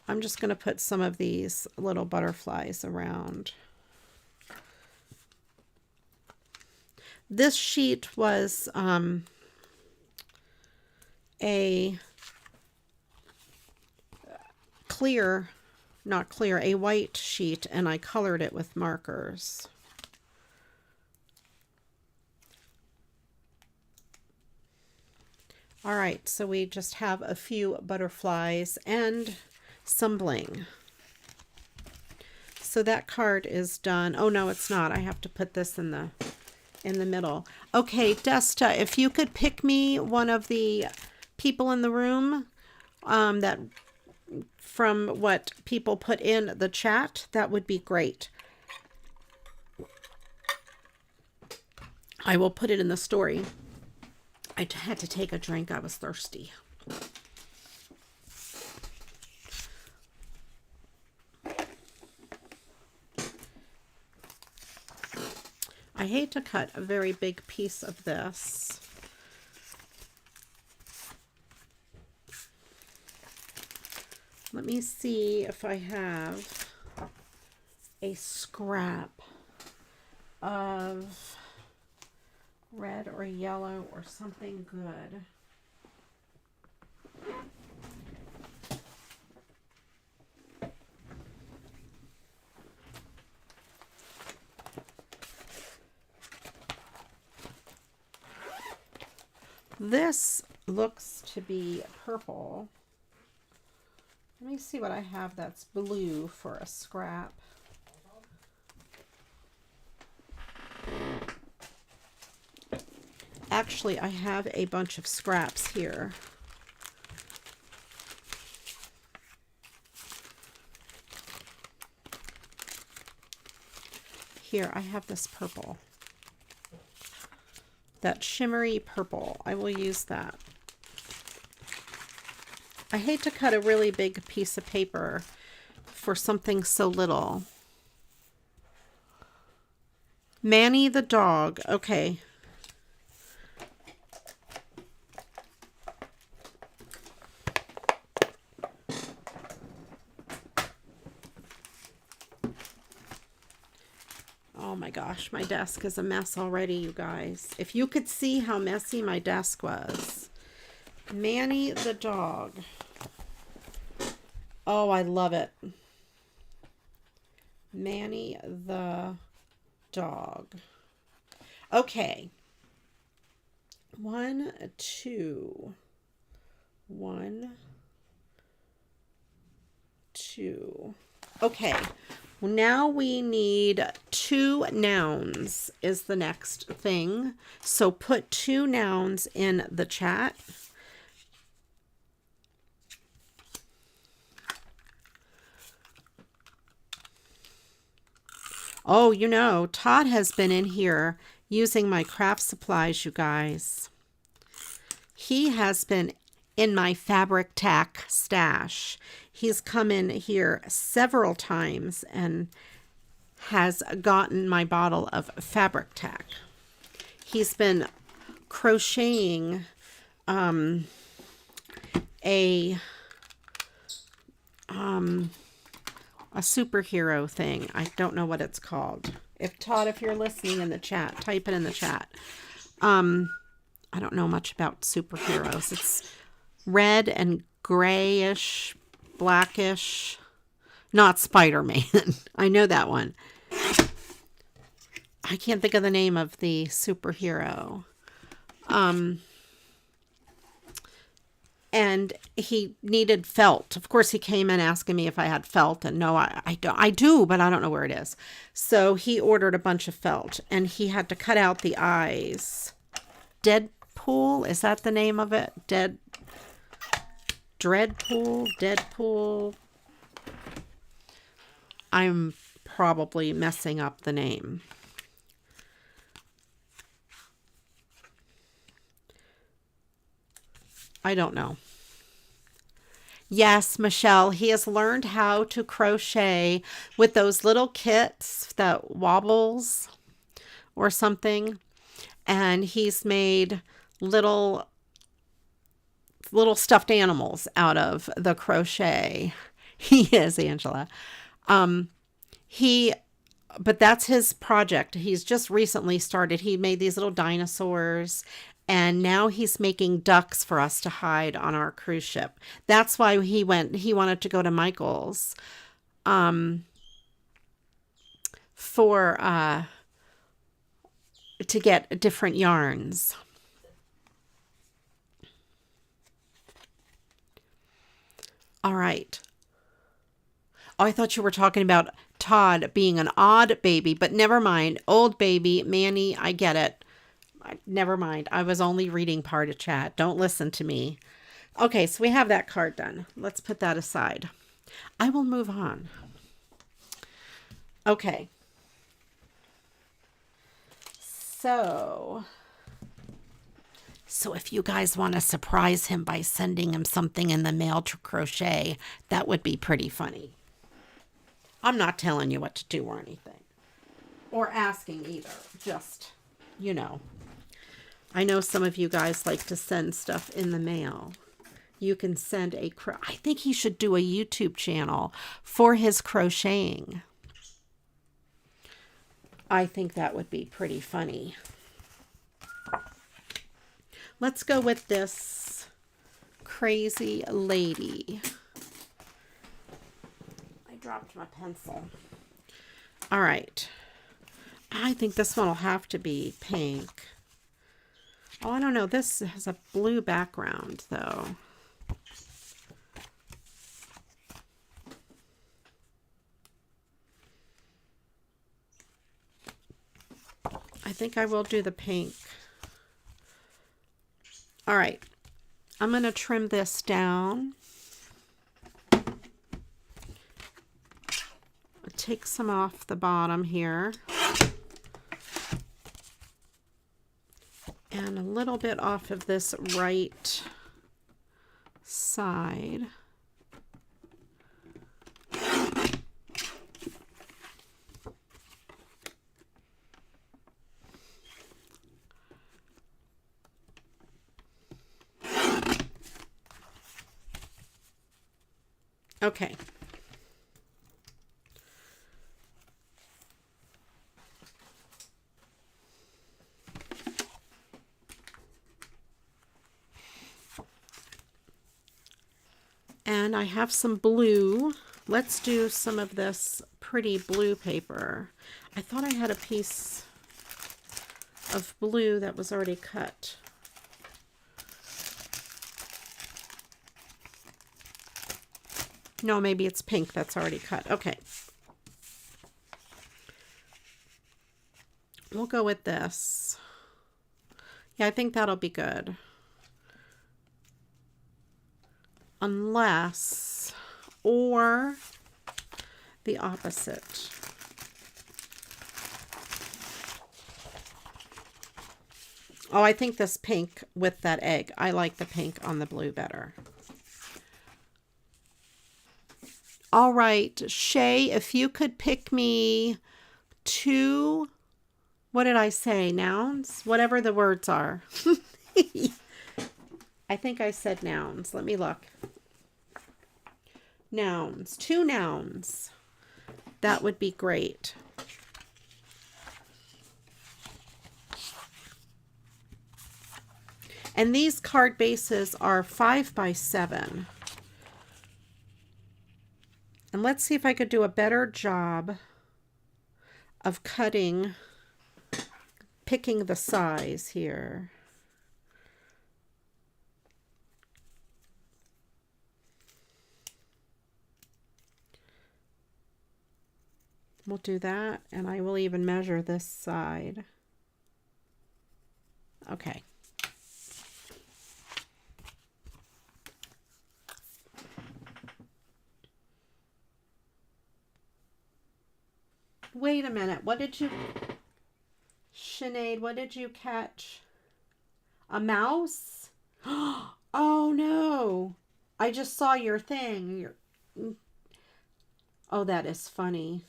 I'm just going to put some of these little butterflies around. This sheet was a clear, not clear, a white sheet, and I colored it with markers. All right, so we just have a few butterflies and some bling. So that card is done. Oh no, it's not. I have to put this in the middle. Okay, Desta, if you could pick me one of the people in the room that from what people put in the chat, that would be great. I will put it in the story. I had to take a drink. I was thirsty. I hate to cut a very big piece of this. Let me see if I have a scrap of red or yellow or something good. This looks to be purple. Let me see what I have that's blue for a scrap. Actually, I have a bunch of scraps here. Here, I have this purple. That shimmery purple. I will use that. I hate to cut a really big piece of paper for something so little. Manny the dog. Okay. Oh my gosh, my desk is a mess already, you guys. If you could see how messy my desk was. Manny the dog. Oh, I love it. Manny the dog. Okay. 1, 2. 1, 2. Okay. Well, now we need 2 nouns is the next thing. So put 2 nouns in the chat. Oh, you know, Todd has been in here using my craft supplies, you guys. He has been in my fabric tack stash. He's come in here several times and has gotten my bottle of fabric tack. He's been crocheting a superhero thing. I don't know what it's called. If Todd, if you're listening in the chat, type it in the chat. I don't know much about superheroes. It's red and grayish, blackish. Not Spider-Man. I know that one. I can't think of the name of the superhero. And he needed felt. Of course, he came in asking me if I had felt, and no, I don't. I do, but I don't know where it is. So he ordered a bunch of felt, and he had to cut out the eyes. Deadpool, is that the name of it? Deadpool. I'm probably messing up the name. I don't know. Yes, Michelle, he has learned how to crochet with those little kits that wobbles or something. And he's made little stuffed animals out of the crochet. He is, Angela. But that's his project. He's just recently started. He made these little dinosaurs, and now he's making ducks for us to hide on our cruise ship. That's why he wanted to go to Michael's to get different yarns. All right. Oh, I thought you were talking about Todd being an odd baby, but never mind. Old baby, Manny, I get it. Never mind. I was only reading part of chat. Don't listen to me. Okay, so we have that card done. Let's put that aside. I will move on. Okay. So So if you guys want to surprise him by sending him something in the mail to crochet, that would be pretty funny. I'm not telling you what to do or anything. Or asking either. Just, you know. I know some of you guys like to send stuff in the mail. You can send I think he should do a YouTube channel for his crocheting. I think that would be pretty funny. Let's go with this crazy lady. I dropped my pencil. All right. I think this one will have to be pink. Oh, I don't know. This has a blue background, though. I think I will do the pink. All right, I'm going to trim this down. Take some off the bottom here. And a little bit off of this right side. Okay. And I have some blue. Let's do some of this pretty blue paper. I thought I had a piece of blue that was already cut. No, maybe it's pink that's already cut. Okay. We'll go with this. Yeah, I think that'll be good. Unless, or the opposite. Oh, I think this pink with that egg. I like the pink on the blue better. All right, Shay, if you could pick me 2, what did I say, nouns? Whatever the words are. I think I said nouns. Let me look. Nouns. 2 nouns. That would be great. And these card bases are 5 by 7. And let's see if I could do a better job of picking the size here. We'll do that, and I will even measure this side. Okay. Wait a minute. What did you... Sinead, what did you catch? A mouse? Oh, no. I just saw your thing. Oh, that is funny.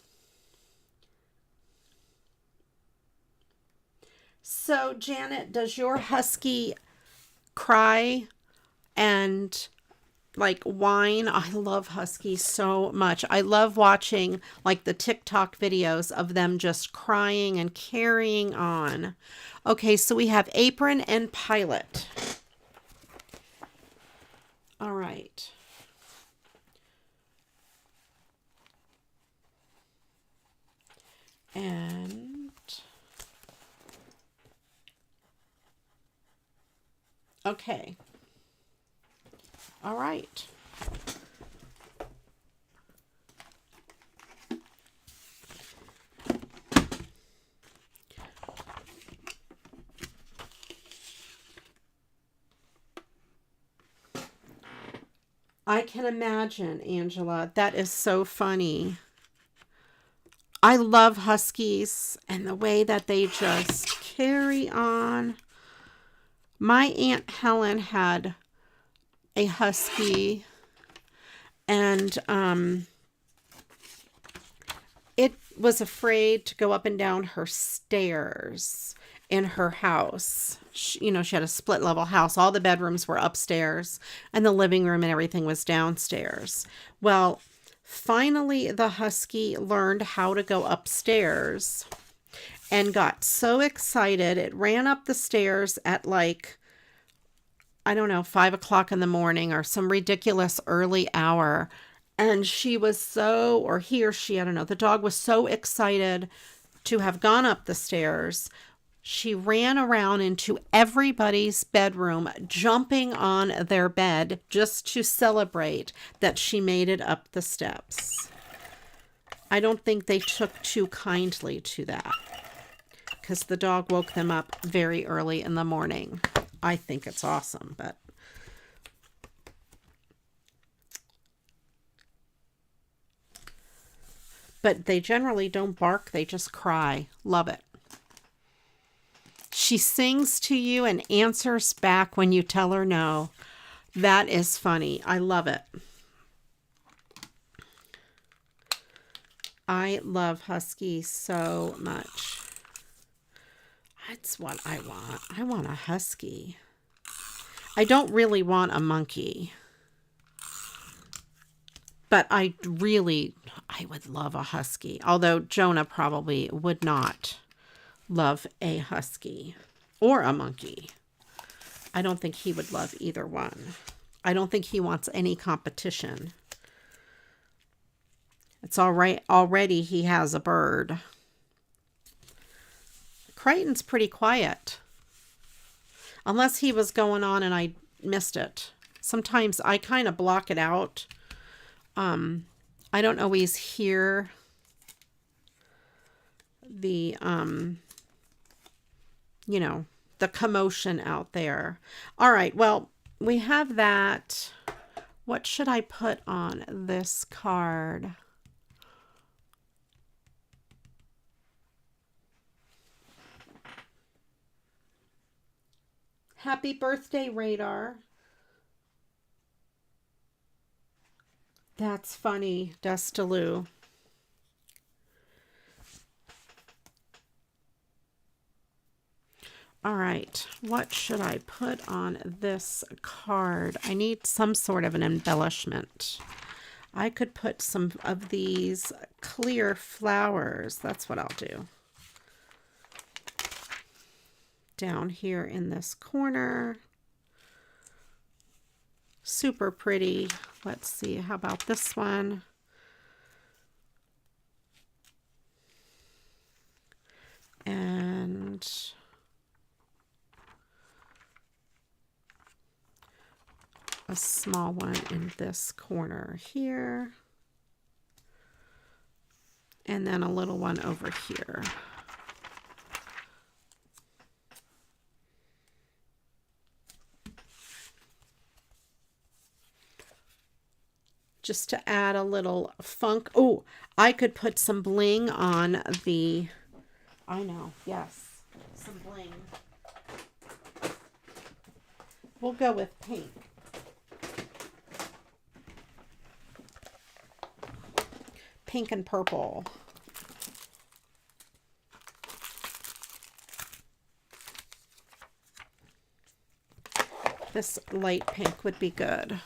So, Janet, does your husky cry and like whine? I love huskies so much. I love watching like the TikTok videos of them just crying and carrying on. Okay, so we have apron and pilot. All right. And okay. All right. I can imagine, Angela. That is so funny. I love huskies and the way that they just carry on. My Aunt Helen had a husky, and it was afraid to go up and down her stairs in her house. She had a split level house. All the bedrooms were upstairs and the living room and everything was downstairs. Well, finally the husky learned how to go upstairs and got so excited. It ran up the stairs at like, I don't know, 5 o'clock in the morning or some ridiculous early hour. And she was so, or he or she, I don't know, the dog was so excited to have gone up the stairs. She ran around into everybody's bedroom, jumping on their bed just to celebrate that she made it up the steps. I don't think they took too kindly to that because the dog woke them up very early in the morning. I think it's awesome, but they generally don't bark. They just cry. Love it. She sings to you and answers back when you tell her no. That is funny. I love it. I love huskies so much. That's what I want. I want a husky. I don't really want a monkey. But I would love a husky. Although Jonah probably would not love a husky or a monkey. I don't think he would love either one. I don't think he wants any competition. It's all right. Already he has a bird. Crichton's pretty quiet. Unless he was going on and I missed it. Sometimes I kind of block it out. I don't always hear the, the commotion out there. All right. Well, we have that. What should I put on this card? Happy birthday, Radar. That's funny, Destaloo. All right, what should I put on this card? I need some sort of an embellishment. I could put some of these clear flowers. That's what I'll do. Down here in this corner. Super pretty. Let's see, how about this one? And a small one in this corner here. And then a little one over here. Just to add a little funk. Oh, I could put some bling on the, I know, yes, some bling. We'll go with pink. Pink and purple. This light pink would be good.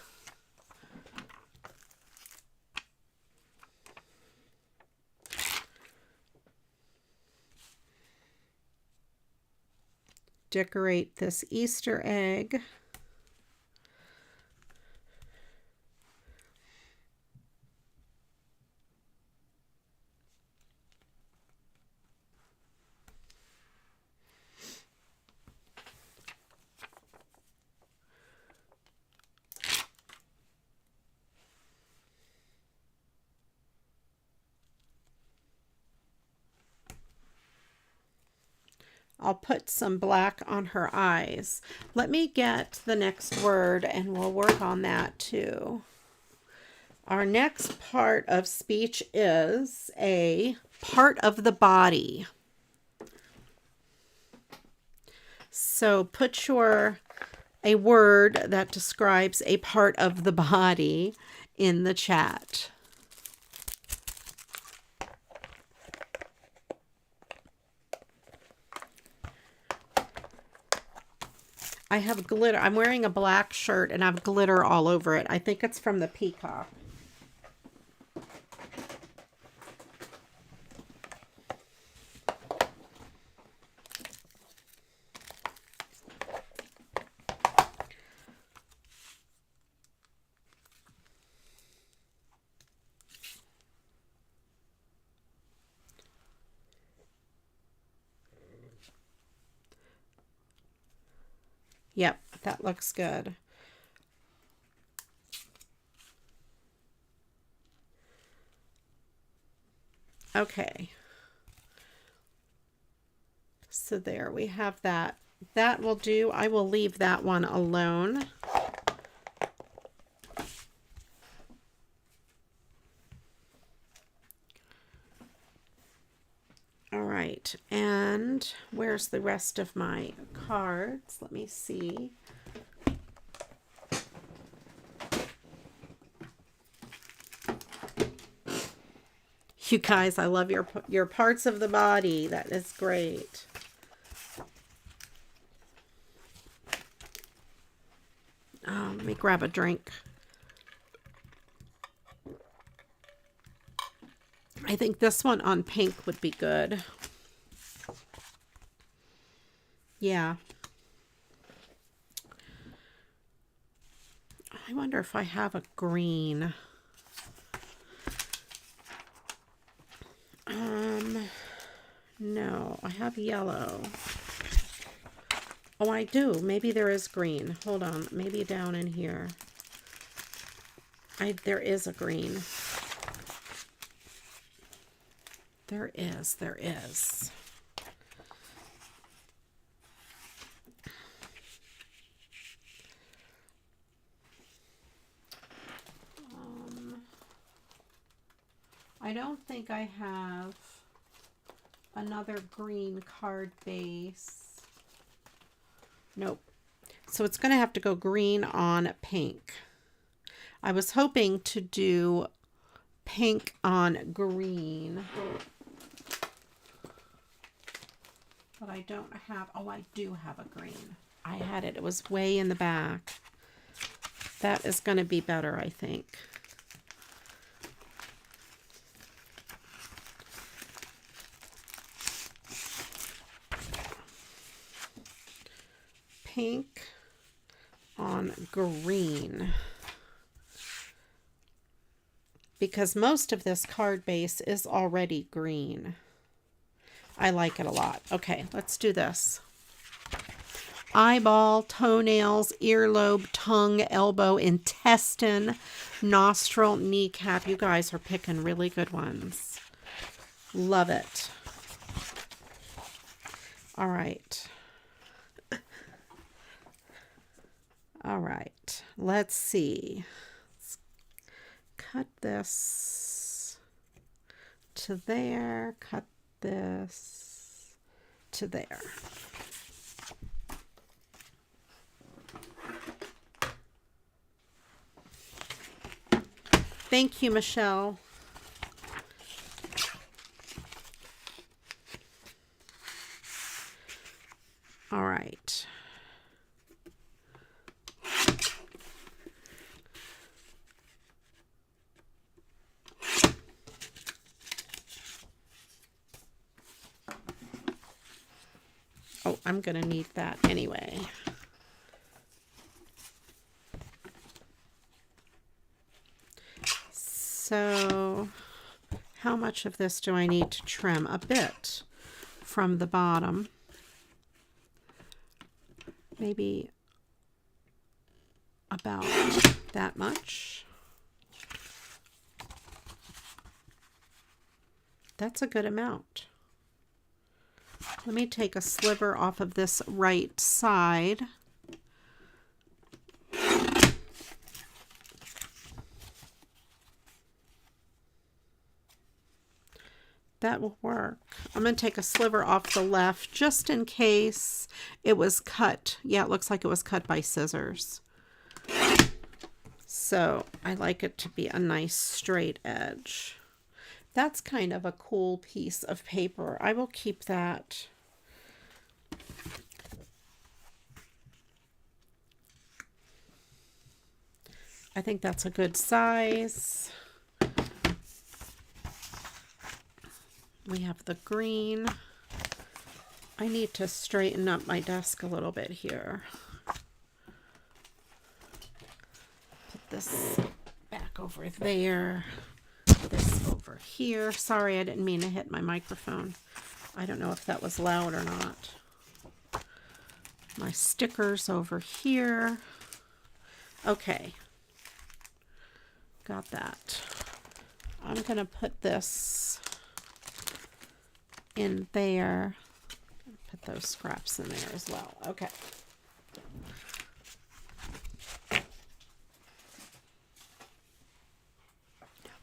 Decorate this Easter egg. I'll put some black on her eyes. Let me get the next word and we'll work on that too. Our next part of speech is a part of the body. So put a word that describes a part of the body in the chat. I have glitter. I'm wearing a black shirt and I have glitter all over it. I think it's from the peacock. Yep, that looks good. Okay. So there we have that. That will do. I will leave that one alone. All right. And where's the rest of my cards? Let me see. You guys, I love your parts of the body. That is great. Let me grab a drink. I think this one on pink would be good. Yeah. I wonder if I have a green. No, I have yellow. Oh, I do. Maybe there is green. Hold on. Maybe down in here. There is a green. There is. I don't think I have another green card base. Nope. So it's going to have to go green on pink. I was hoping to do pink on green. But I don't have, oh, I do have a green. I had it. It was way in the back. That is going to be better, I think. Pink on green. Because most of this card base is already green. I like it a lot. Okay, let's do this. Eyeball, toenails, earlobe, tongue, elbow, intestine, nostril, kneecap. You guys are picking really good ones. Love it. All right. All right. Let's see. Let's cut this to there. Cut this to there. Thank you, Michelle. All right. Oh, I'm going to need that anyway. So, how much of this do I need to trim? A bit from the bottom. Maybe about that much. That's a good amount. Let me take a sliver off of this right side. That will work. I'm going to take a sliver off the left just in case it was cut. Yeah, it looks like it was cut by scissors. So I like it to be a nice straight edge. That's kind of a cool piece of paper. I will keep that. I think that's a good size. We have the green. I need to straighten up my desk a little bit here. Put this back over there. This over here. Sorry, I didn't mean to hit my microphone. I don't know if that was loud or not. My stickers over here. Okay. Got that. I'm going to put this in there. Put those scraps in there as well. Okay.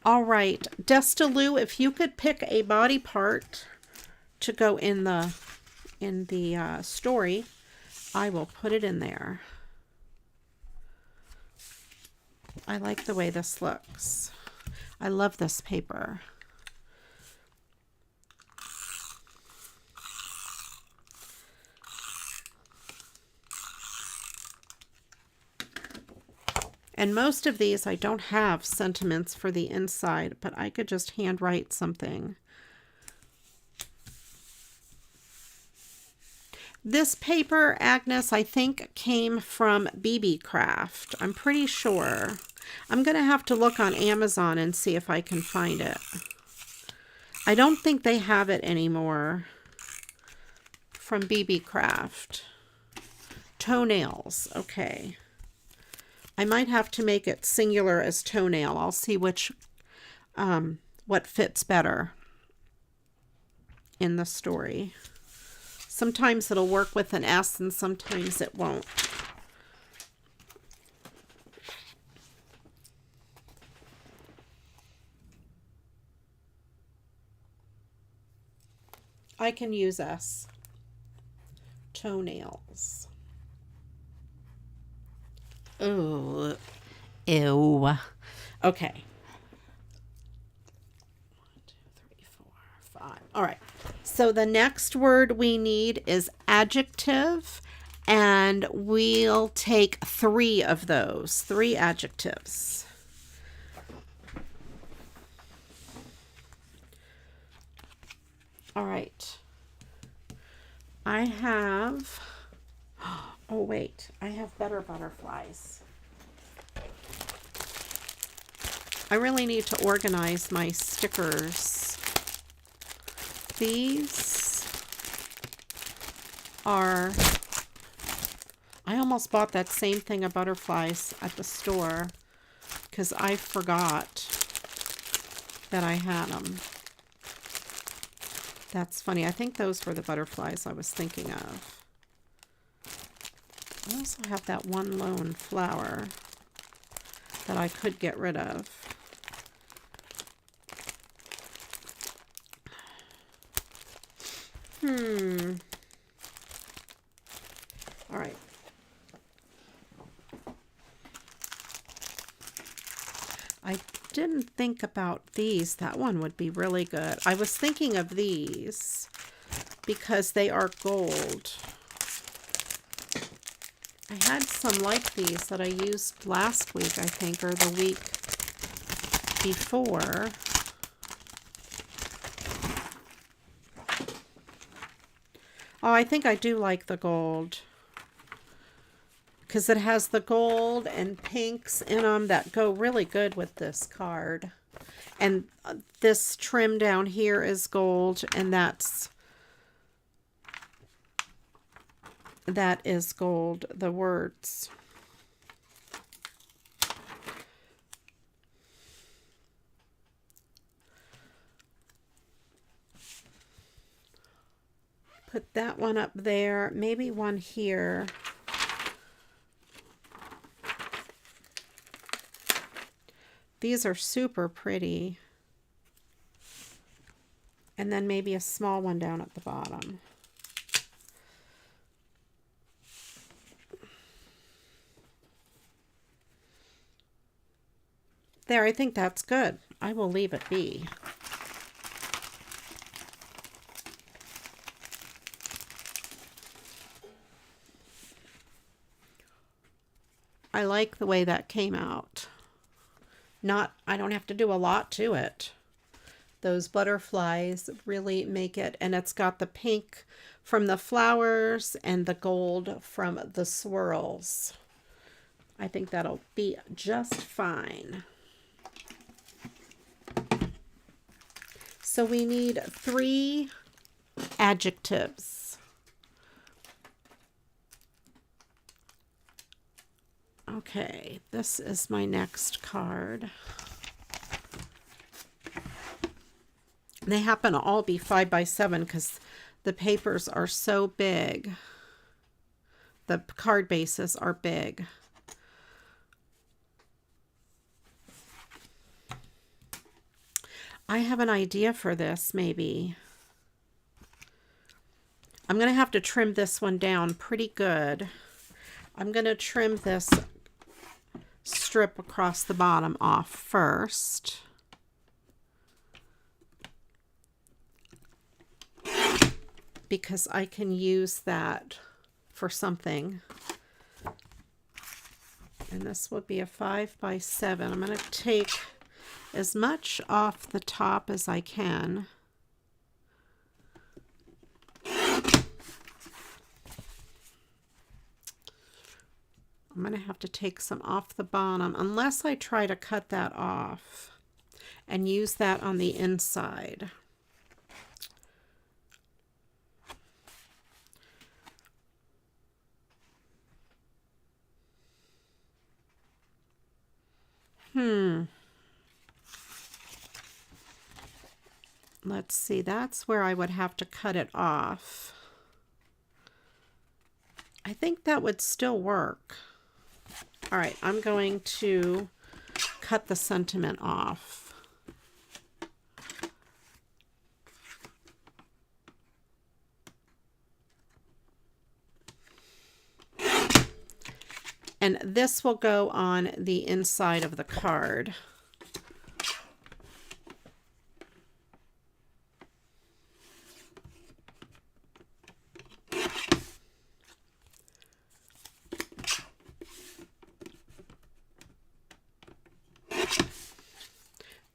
All right, Destaloo, if you could pick a body part to go in the story, I will put it in there. I like the way this looks. I love this paper. And most of these, I don't have sentiments for the inside, but I could just handwrite something. This paper, Agnes, I think came from BB Craft. I'm pretty sure. I'm going to have to look on Amazon and see if I can find it. I don't think they have it anymore from BB Craft. Toenails. Okay. I might have to make it singular as toenail. I'll see which, what fits better in the story. Sometimes it'll work with an S and sometimes it won't. I can use S. Toenails. Ooh. Ew. Okay. 1, 2, 3, 4, 5. All right. So the next word we need is adjective, and we'll take 3 of those. 3 adjectives. All right. I have... Oh, wait. I have better butterflies. I really need to organize my stickers. These are... I almost bought that same thing of butterflies at the store because I forgot that I had them. That's funny. I think those were the butterflies I was thinking of. I also have that one lone flower that I could get rid of. All right. I didn't think about these. That one would be really good. I was thinking of these because they are gold. I had some like these that I used last week, I think, or the week before. Oh, I think I do like the gold because it has the gold and pinks in them that go really good with this card. And this trim down here is gold, and that is gold, the words. Put that one up there, maybe one here. These are super pretty. And then maybe a small one down at the bottom. There, I think that's good. I will leave it be. I like the way that came out. I don't have to do a lot to it. Those butterflies really make it, and it's got the pink from the flowers and the gold from the swirls. I think that'll be just fine. So we need 3 adjectives. Okay, this is my next card. They happen to all be 5 by 7 because the papers are so big. The card bases are big. I have an idea for this, maybe. I'm going to have to trim this one down pretty good. I'm going to trim this strip across the bottom off first. Because I can use that for something. And this would be a 5 by 7. I'm going to take as much off the top as I can. I'm going to have to take some off the bottom unless I try to cut that off and use that on the inside. Let's see, that's where I would have to cut it off. I think that would still work. All right, I'm going to cut the sentiment off. And this will go on the inside of the card.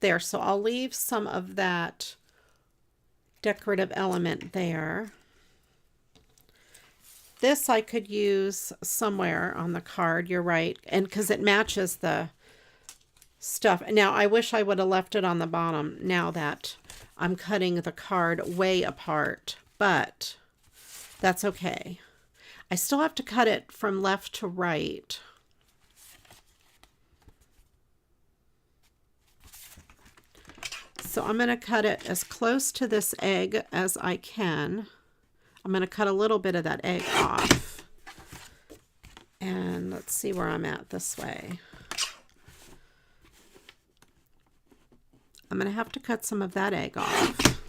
There, so I'll leave some of that decorative element there. This I could use somewhere on the card, you're right, and because it matches the stuff. Now, I wish I would have left it on the bottom now that I'm cutting the card way apart, but that's okay. I still have to cut it from left to right. So I'm going to cut it as close to this egg as I can. I'm going to cut a little bit of that egg off. And let's see where I'm at this way. I'm going to have to cut some of that egg off.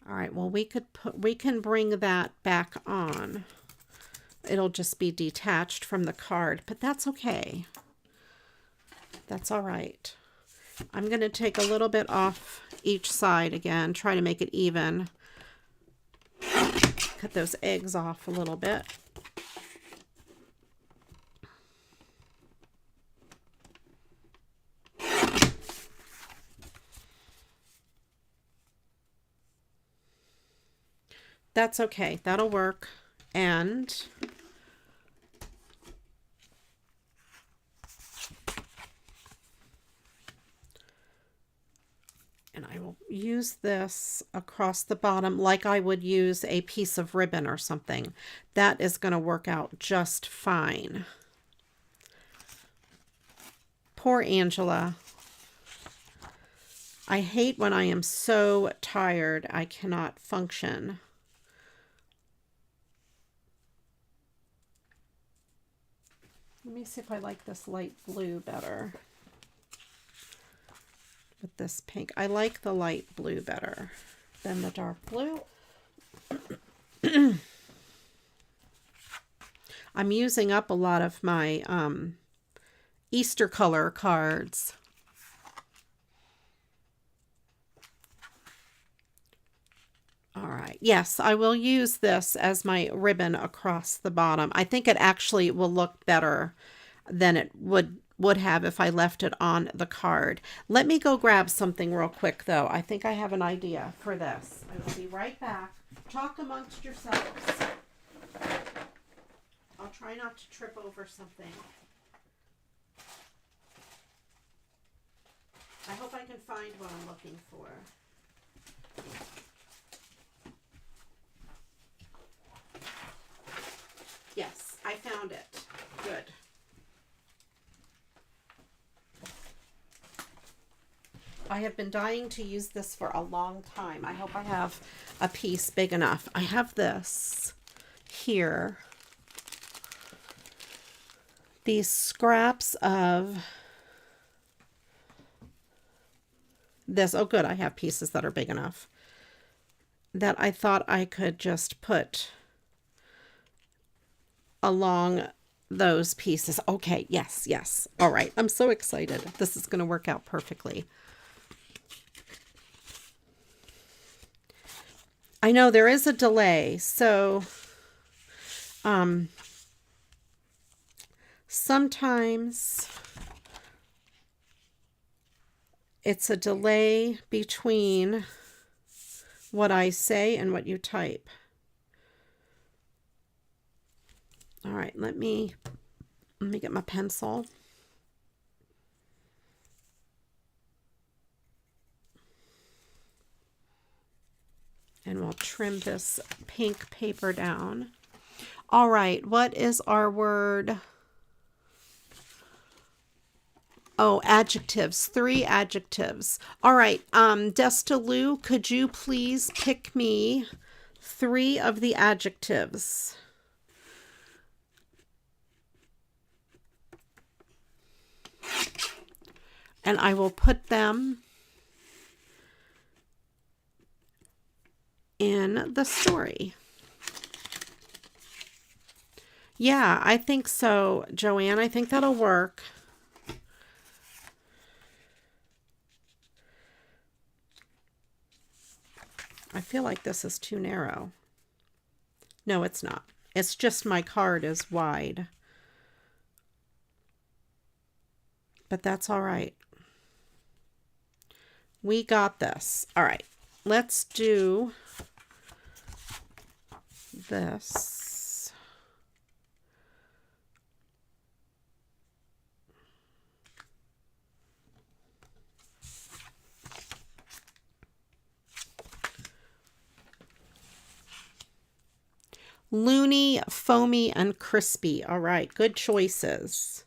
All right, well, we can bring that back on. It'll just be detached from the card, but that's okay. That's all right. I'm going to take a little bit off each side again, try to make it even. Cut those eggs off a little bit. That's okay. That'll work. And I will use this across the bottom like I would use a piece of ribbon or something. That is going to work out just fine. Poor Angela. I hate when I am so tired I cannot function. me see if I like this light blue better. With this pink. I like the light blue better than the dark blue. I'm using up a lot of my Easter color cards. All right. Yes, I will use this as my ribbon across the bottom. I think it actually will look better than it would have if I left it on the card. Let me go grab something real quick, though. I think I have an idea for this. I will be right back. Talk amongst yourselves. I'll try not to trip over something. I hope I can find what I'm looking for. Yes, I found it. Good. I have been dying to use this for a long time. I hope I have a piece big enough. I have this here. These scraps of this. Oh, good. I have pieces that are big enough that I thought I could just put along those pieces. Okay. Yes. Yes. All right. I'm so excited. This is going to work out perfectly. I know there is a delay, so sometimes it's a delay between what I say and what you type. All right, let me get my pencil. And we'll trim this pink paper down. All right, what is our word? Oh, adjectives, 3 adjectives. All right, Destalou, could you please pick me 3 of the adjectives? And I will put them in the story. Yeah, I think so, Joanne. I think that'll work. I feel like this is too narrow. No, it's not. It's just my card is wide. But that's all right. We got this. All right. Let's do this. Loony, foamy, and crispy. All right, good choices.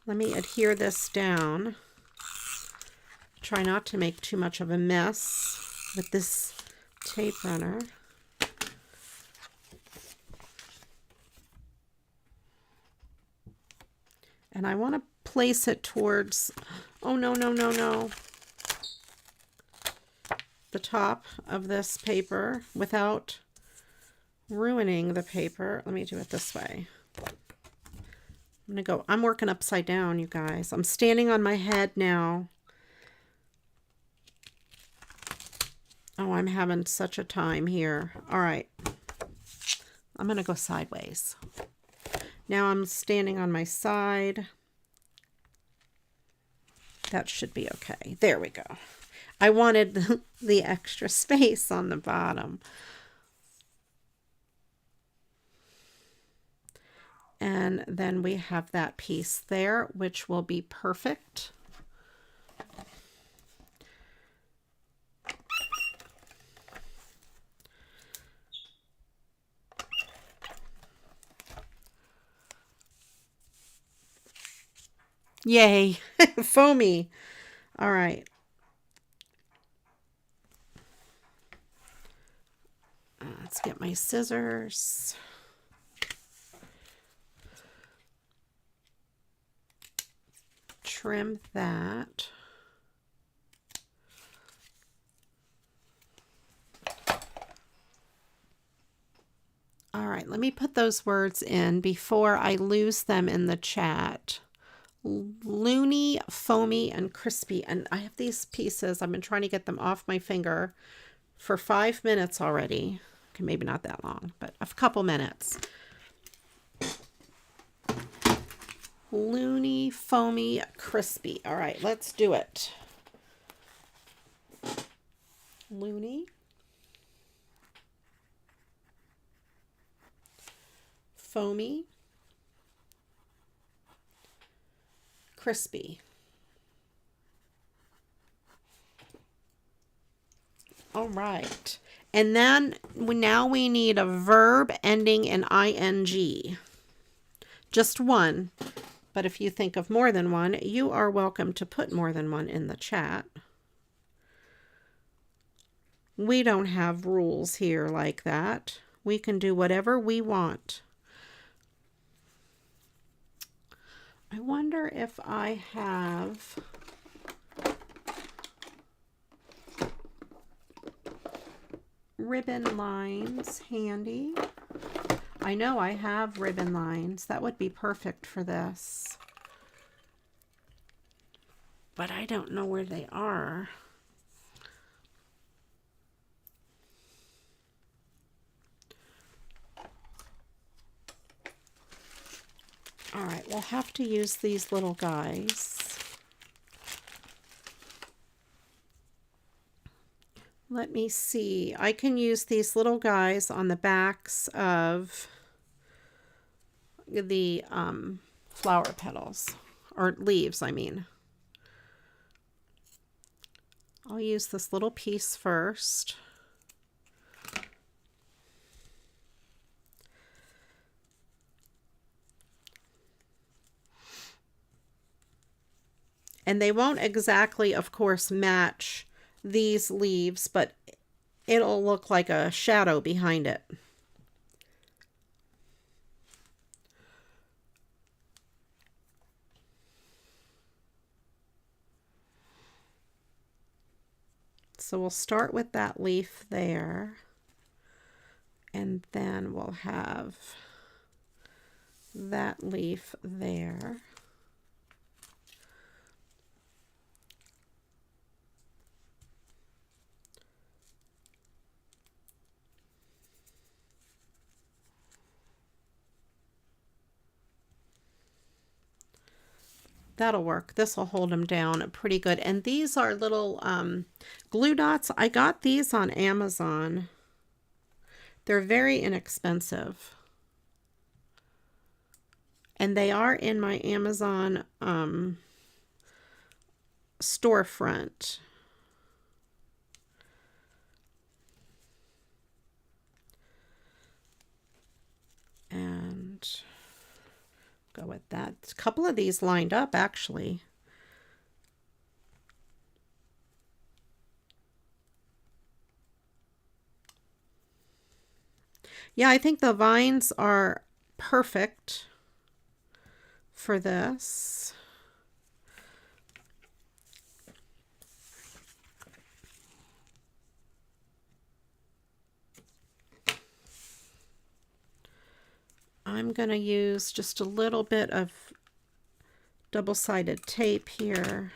Let me adhere this down. Try not to make too much of a mess with this tape runner. And I want to place it towards, oh no, no, no, no, the top of this paper without ruining the paper. Let me do it this way. I'm working upside down, you guys. I'm standing on my head now. Oh, I'm having such a time here. All right. I'm going to go sideways. Now I'm standing on my side. That should be okay. There we go. I wanted the extra space on the bottom. And then we have that piece there, which will be perfect. Yay, foamy. All right. Let's get my scissors. trim that. All right, let me put those words in before I lose them in the chat. Loony, foamy, and crispy. And I have these pieces. I've been trying to get them off my finger for 5 minutes already. Okay, maybe not that long, but a couple minutes. Loony, foamy, crispy. All right, let's do it. Loony, foamy, crispy. All right. And then now we need a verb ending in ing. Just one. But if you think of more than one, you are welcome to put more than one in the chat. We don't have rules here like that. We can do whatever we want. I wonder if I have ribbon lines handy. I know I have ribbon lines. That would be perfect for this. But I don't know where they are. All right, we'll have to use these little guys. Let me see. I can use these little guys on the backs of the flower petals, or leaves, I mean. I'll use this little piece first. And they won't exactly, of course, match these leaves, but it'll look like a shadow behind it. So we'll start with that leaf there, and then we'll have that leaf there. That'll work. This will hold them down pretty good. And these are little glue dots. I got these on Amazon. They're very inexpensive. And they are in my Amazon storefront. And go with that. A couple of these lined up, actually. Yeah, I think the vines are perfect for this. I'm going to use just a little bit of double-sided tape here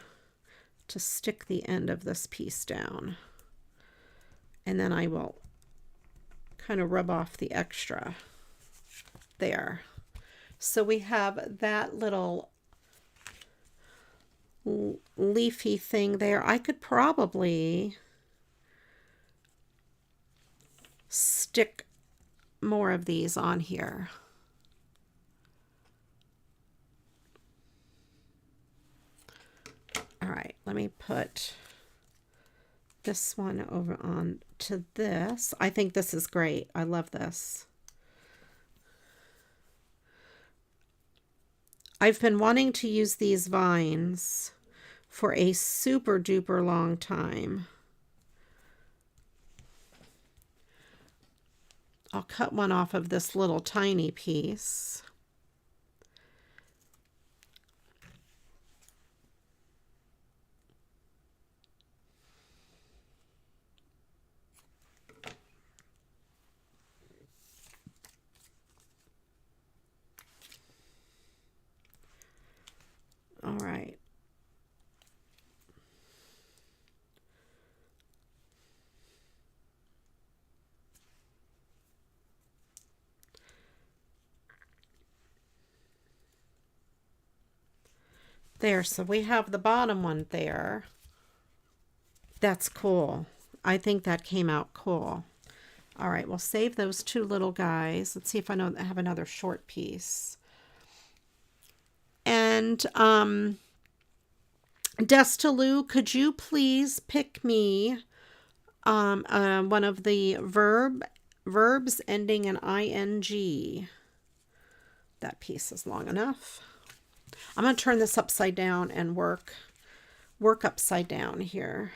to stick the end of this piece down. And then I will kind of rub off the extra there. So we have that little leafy thing there. I could probably stick more of these on here. All right, let me put this one over on to this. I think this is great. I love this. I've been wanting to use these vines for a super duper long time. I'll cut one off of this little tiny piece. There, so we have the bottom one there. That's cool. I think that came out cool. All right, we'll save those two little guys. Let's see if I have another short piece. And Destilu, could you please pick me one of the verbs ending in ing? That piece is long enough. I'm going to turn this upside down and work upside down here.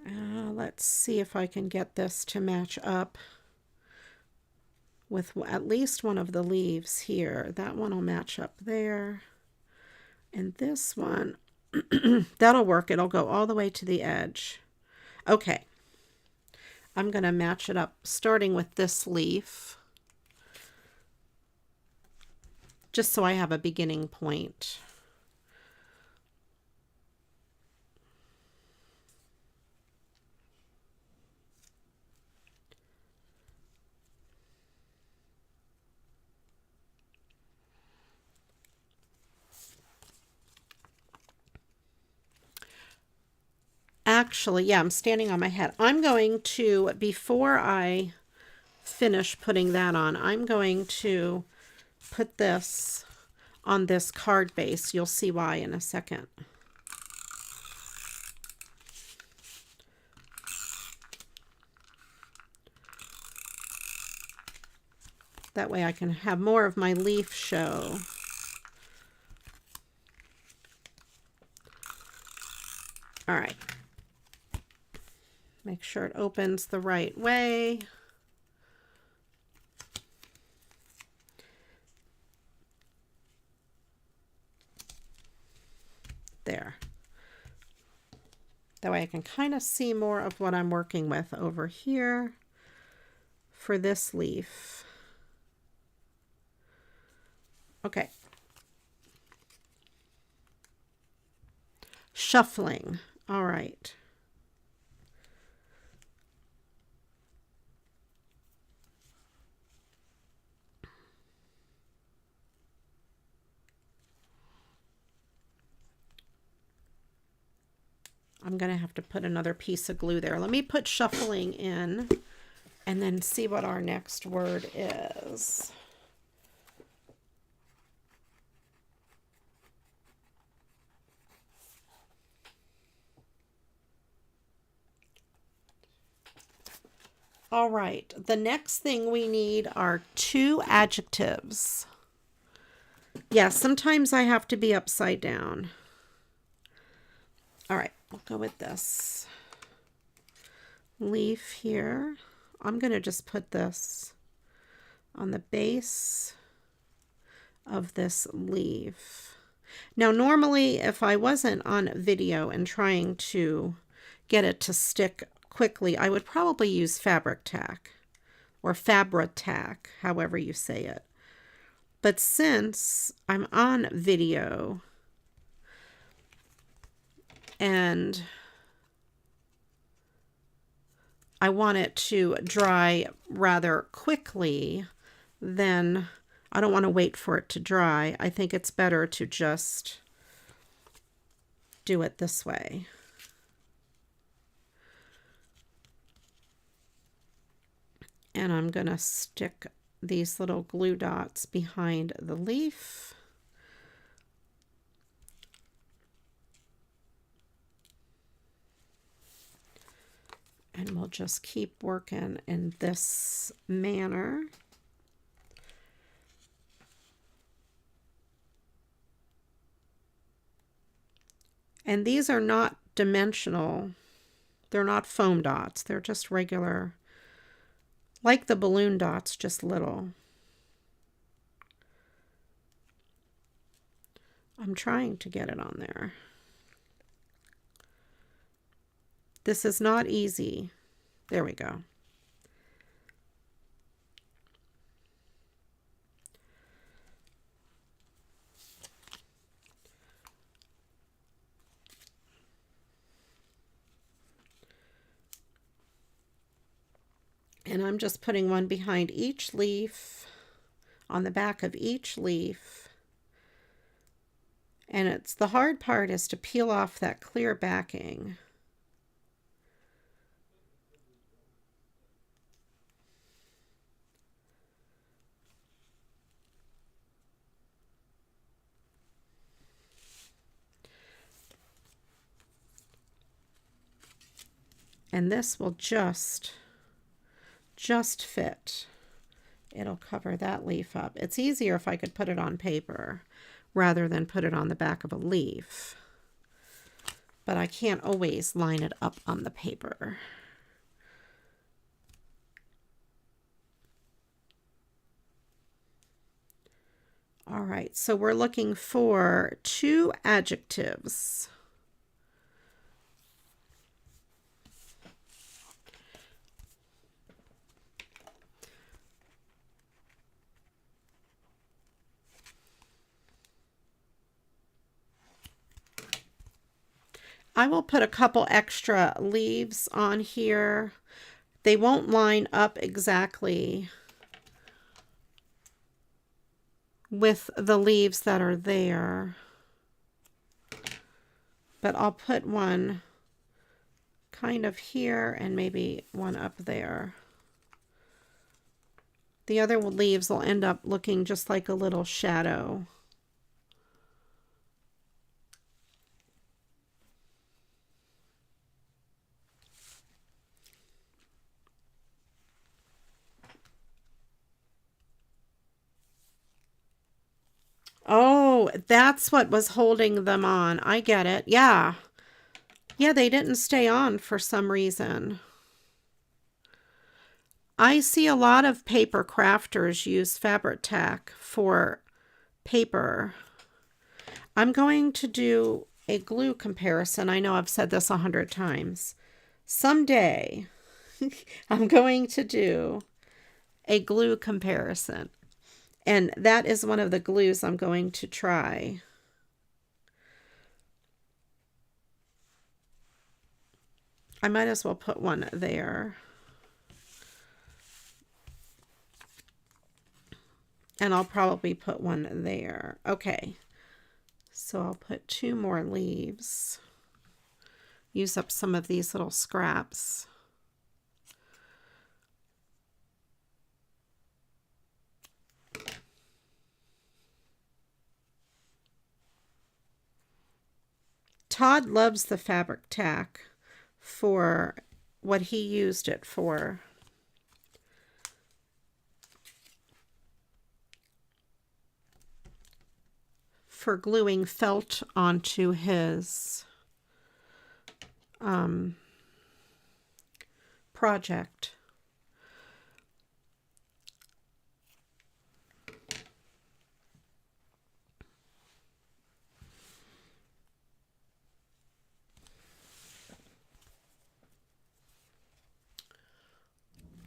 Let's see if I can get this to match up with at least one of the leaves here. That one will match up there. And this one, that'll work. It'll go all the way to the edge. Okay. I'm going to match it up starting with this leaf, just so I have a beginning point. Actually, yeah, I'm standing on my head. I'm going to, before I finish putting that on, I'm going to put this on this card base. You'll see why in a second. That way I can have more of my leaf show. All right. Make sure it opens the right way. There. That way I can kind of see more of what I'm working with over here for this leaf. Okay. Shuffling. All right. I'm going to have to put another piece of glue there. Let me put shuffling in and then see what our next word is. All right, the next thing we need are 2 adjectives. Yeah, sometimes I have to be upside down. All right, I'll go with this leaf here. I'm going to just put this on the base of this leaf. Now, normally, if I wasn't on video and trying to get it to stick quickly, I would probably use fabric tack or Fabri-Tac, however you say it. But since I'm on video and I want it to dry rather quickly, then I don't want to wait for it to dry. I think it's better to just do it this way. And I'm going to stick these little glue dots behind the leaf. And we'll just keep working in this manner. And these are not dimensional. They're not foam dots. They're just regular, like the balloon dots, just little. I'm trying to get it on there. This is not easy. There we go. And I'm just putting one behind each leaf, on the back of each leaf. And it's the hard part is to peel off that clear backing. And this will just fit. It'll cover that leaf up. It's easier if I could put it on paper rather than put it on the back of a leaf. But I can't always line it up on the paper. All right, so we're looking for 2 adjectives. I will put a couple extra leaves on here. They won't line up exactly with the leaves that are there, but I'll put one kind of here and maybe one up there. The other leaves will end up looking just like a little shadow. Oh, that's what was holding them on. I get it. Yeah. Yeah, they didn't stay on for some reason. I see a lot of paper crafters use fabric tack for paper. I'm going to do a glue comparison. I know I've said this 100 times. Someday, I'm going to do a glue comparison. And that is one of the glues I'm going to try. I might as well put one there. And I'll probably put one there. Okay. So I'll put 2 more leaves. Use up some of these little scraps. Todd loves the fabric tack for what he used it for. For gluing felt onto his project.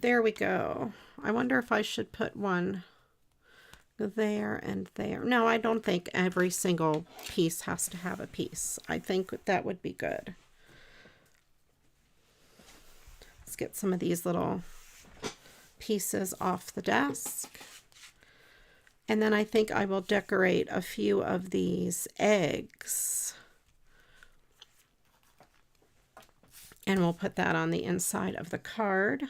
There we go. I wonder if I should put one there and there. No, I don't think every single piece has to have a piece. I think that would be good. Let's get some of these little pieces off the desk. And then I think I will decorate a few of these eggs. And we'll put that on the inside of the card.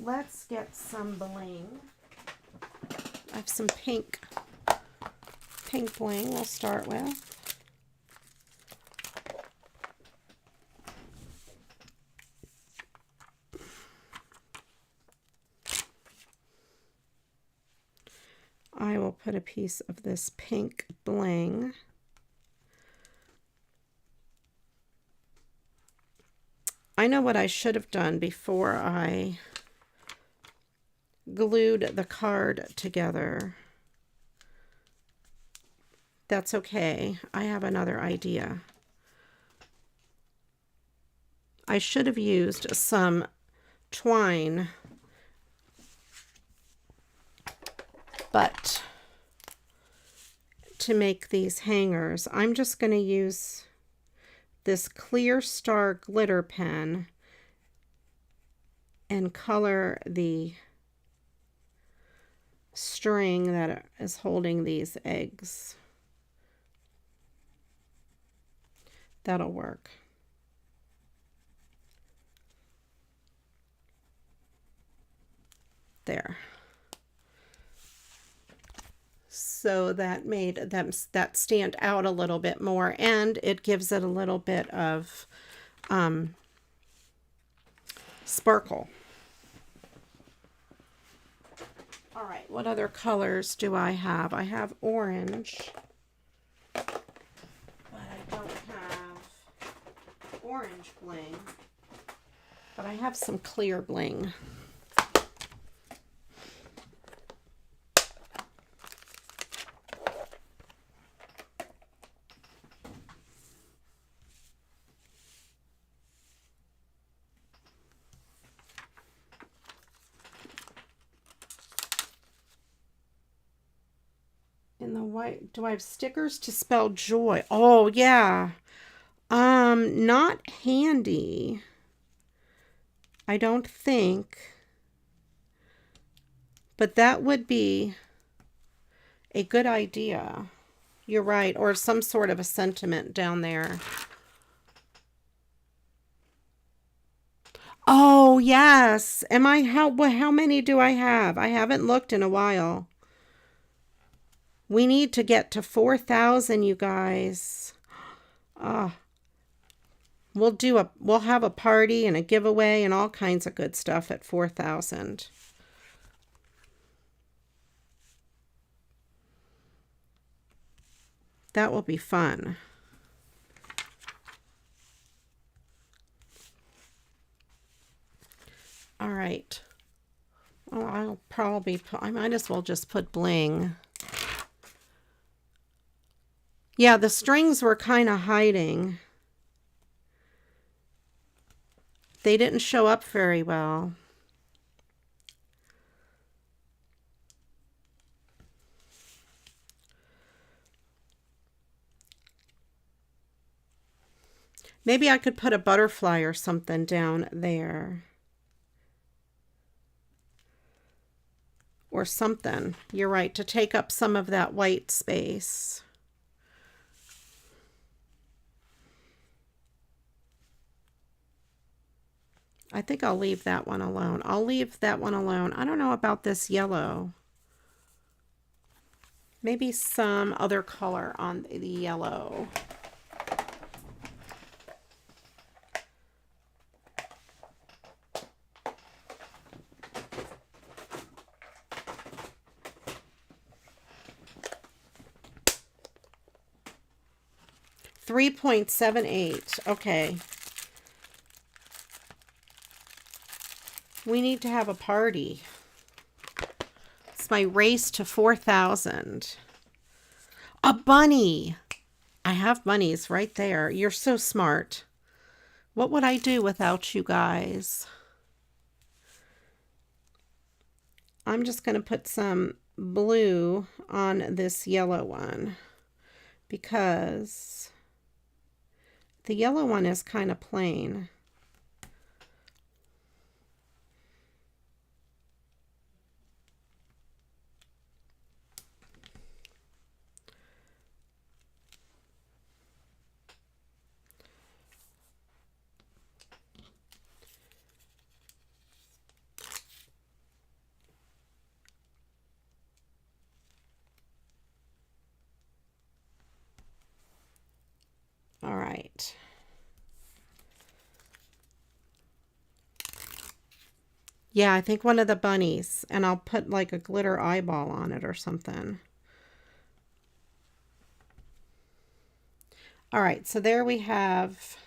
Let's get some bling. I have some pink bling we'll start with. I will put a piece of this pink bling. I know what I should have done before I glued the card together. That's okay. I have another idea. I should have used some twine, but to make these hangers, I'm just going to use this Clear Star glitter pen and color the string that is holding these eggs. That'll work. There. So that made them that stand out a little bit more, and it gives it a little bit of sparkle. All right, what other colors do I have? I have orange, but I don't have orange bling, but I have some clear bling. In the white, do I have stickers to spell joy? Oh, yeah. Not handy. I don't think. But that would be a good idea. You're right. Or some sort of a sentiment down there. Oh, yes. How many do I have? I haven't looked in a while. We need to get to 4,000, you guys. We'll have a party and a giveaway and all kinds of good stuff at 4,000. That will be fun. All right. Oh, I might as well just put bling. Yeah, the strings were kind of hiding. They didn't show up very well. Maybe I could put a butterfly or something down there. Or something. You're right, to take up some of that white space. I think I'll leave that one alone. I'll leave that one alone. I don't know about this yellow. Maybe some other color on the yellow. $3.78. Okay. We need to have a party. It's my race to 4,000. A bunny. I have bunnies right there. You're so smart. What would I do without you guys? I'm just going to put some blue on this yellow one because the yellow one is kind of plain. All right. Yeah, I think one of the bunnies, and I'll put like a glitter eyeball on it or something. All right, so there we have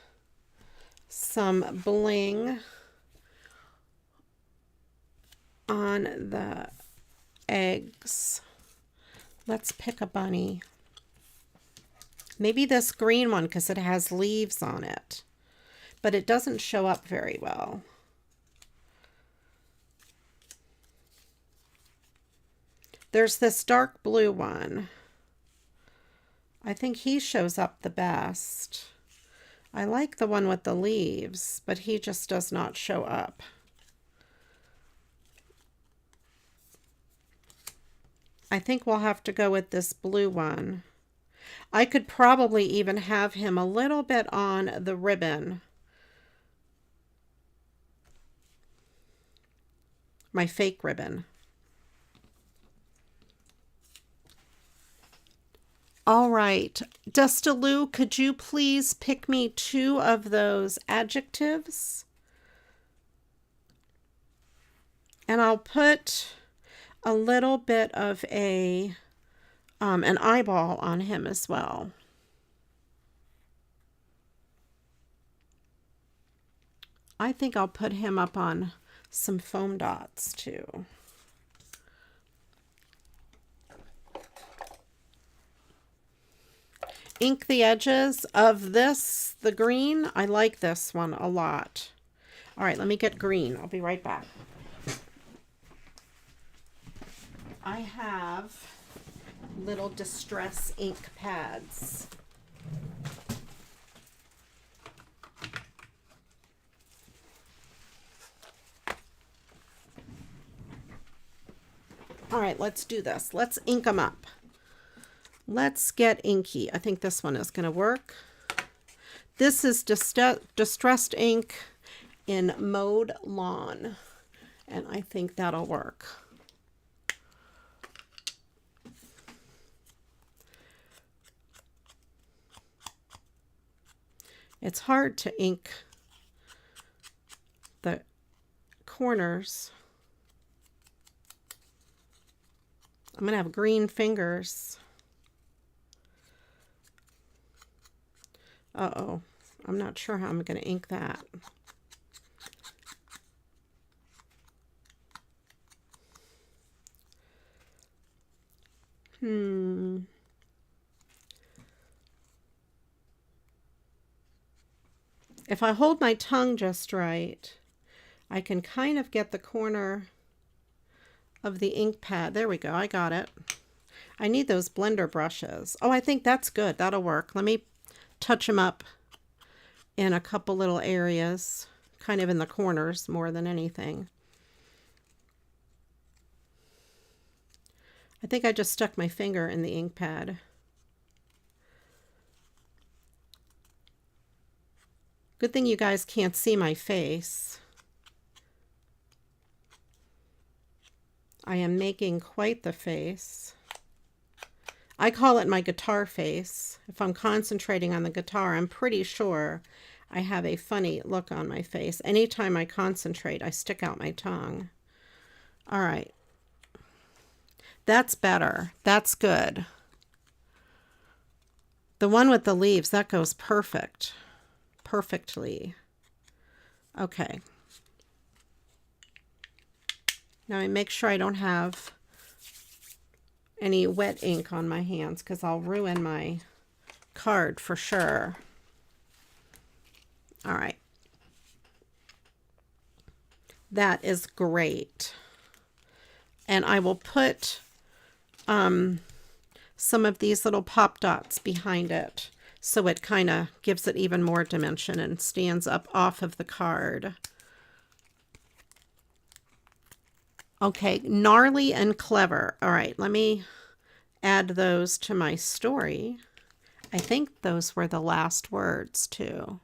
some bling on the eggs. Let's pick a bunny. Maybe this green one because it has leaves on it, but it doesn't show up very well. There's this dark blue one. I think he shows up the best. I like the one with the leaves, but he just does not show up. I think we'll have to go with this blue one. I could probably even have him a little bit on the ribbon. My fake ribbon. All right, Dustaloo, could you please pick me 2 of those adjectives? And I'll put a little bit of an eyeball on him as well. I think I'll put him up on some foam dots too. Ink the edges of this, the green. I like this one a lot. All right, let me get green. I'll be right back. I have little distress ink pads. All right, let's do this. Let's ink them up. Let's get inky. I think this one is going to work. This is distressed ink in Mowed Lawn, and I think that'll work. It's hard to ink the corners. I'm going to have green fingers. Uh-oh, I'm not sure how I'm going to ink that. If I hold my tongue just right, I can kind of get the corner of the ink pad. There we go, I got it. I need those blender brushes. Oh, I think that's good. That'll work. Let me touch them up in a couple little areas, kind of in the corners more than anything. I think I just stuck my finger in the ink pad. Good thing you guys can't see my face. I am making quite the face. I call it my guitar face. If I'm concentrating on the guitar, I'm pretty sure I have a funny look on my face. Anytime I concentrate, I stick out my tongue. All right. That's better. That's good. The one with the leaves, that goes perfect. Perfectly. Okay. Now I make sure I don't have any wet ink on my hands because I'll ruin my card for sure. All right. That is great. And I will put some of these little pop dots behind it so it kind of gives it even more dimension and stands up off of the card. Okay, gnarly and clever. All right, let me add those to my story. I think those were the last words too.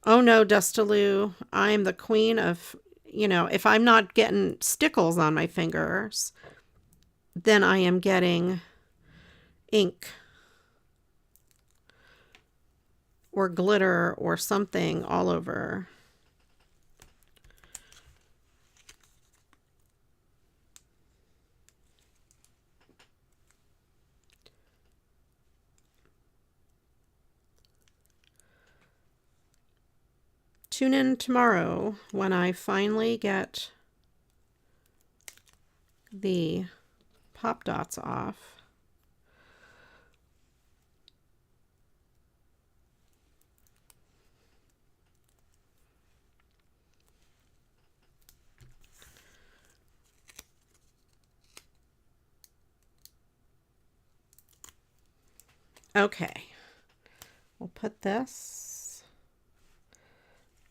Oh no, Dustaloo, I'm the queen of, you know, if I'm not getting stickles on my fingers, then I am getting ink or glitter or something all over. Tune in tomorrow when I finally get the pop dots off. Okay, we'll put this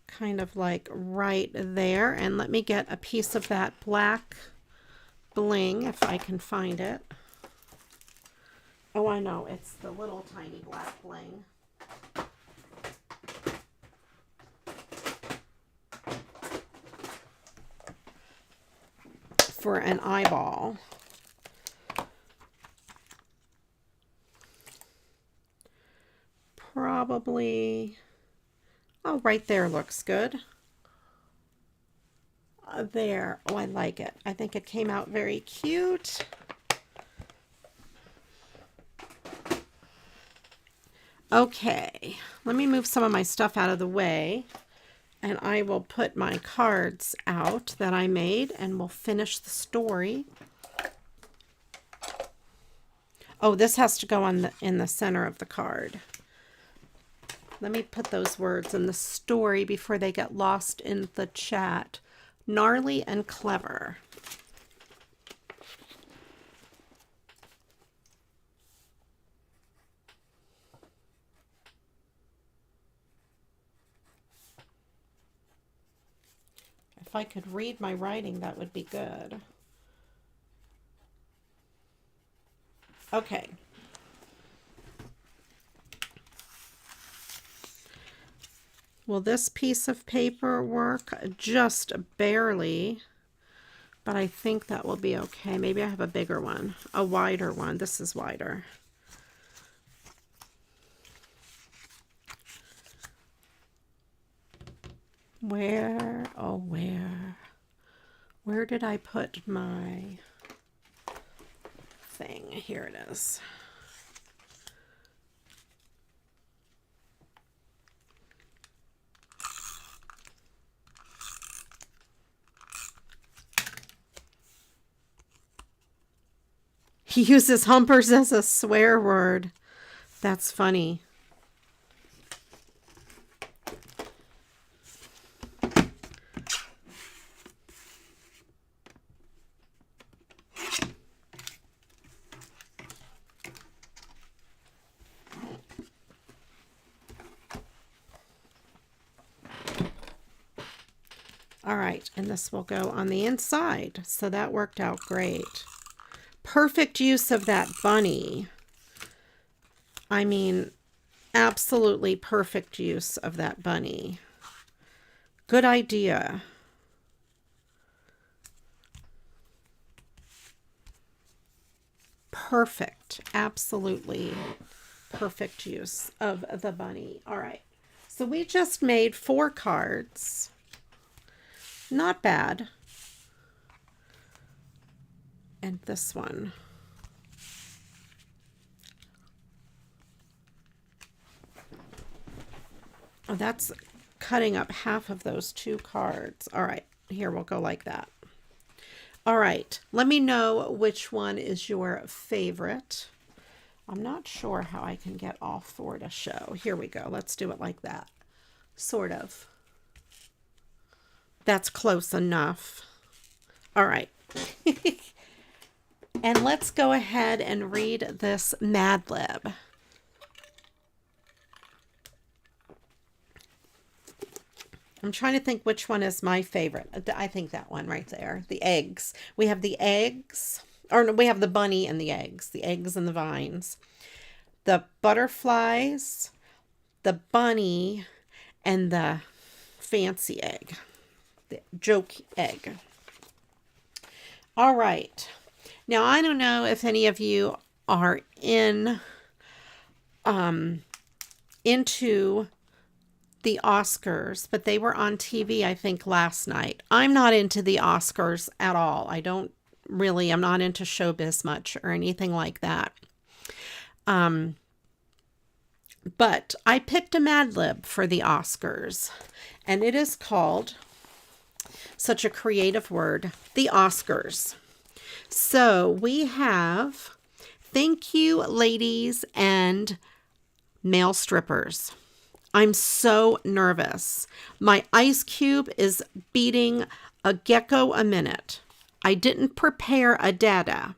kind of like right there, and let me get a piece of that black bling if I can find it. Oh, I know. It's the little tiny black bling. For an eyeball. Probably, oh, right there looks good. There. Oh, I like it. I think it came out very cute. Okay, let me move some of my stuff out of the way, and I will put my cards out that I made, and we'll finish the story. Oh, this has to go on in the center of the card. Let me put those words in the story before they get lost in the chat. Gnarly and clever. If I could read my writing, that would be good. Okay. Will this piece of paper work? Just barely, but I think that will be okay. Maybe I have a bigger one, a wider one. This is wider. Where, oh, where did I put my thing? Here it is. He uses humpers as a swear word. That's funny. All right, and this will go on the inside. So that worked out great. Perfect use of that bunny. I mean, absolutely perfect use of that bunny. Good idea. Perfect. Absolutely perfect use of the bunny. All right. So we just made 4 cards. Not bad. And this one. Oh, that's cutting up half of those 2 cards. All right, here we'll go like that. All right, let me know which one is your favorite. I'm not sure how I can get all 4 to show. Here we go. Let's do it like that. Sort of. That's close enough. All right. And let's go ahead and read this Mad Lib. I'm trying to think which one is my favorite. I think that one right there. The eggs. We have the eggs. Or no, we have the bunny and the eggs. The eggs and the vines. The butterflies, the bunny, and the fancy egg. The joke egg. All right. Now, I don't know if any of you are into the Oscars, but they were on TV, I think, last night. I'm not into the Oscars at all. I'm not into showbiz much or anything like that. But I picked a Mad Lib for the Oscars, and it is called, such a creative word, the Oscars. So we have, thank you, ladies and male strippers. I'm so nervous. My ice cube is beating a gecko a minute. I didn't prepare a dada.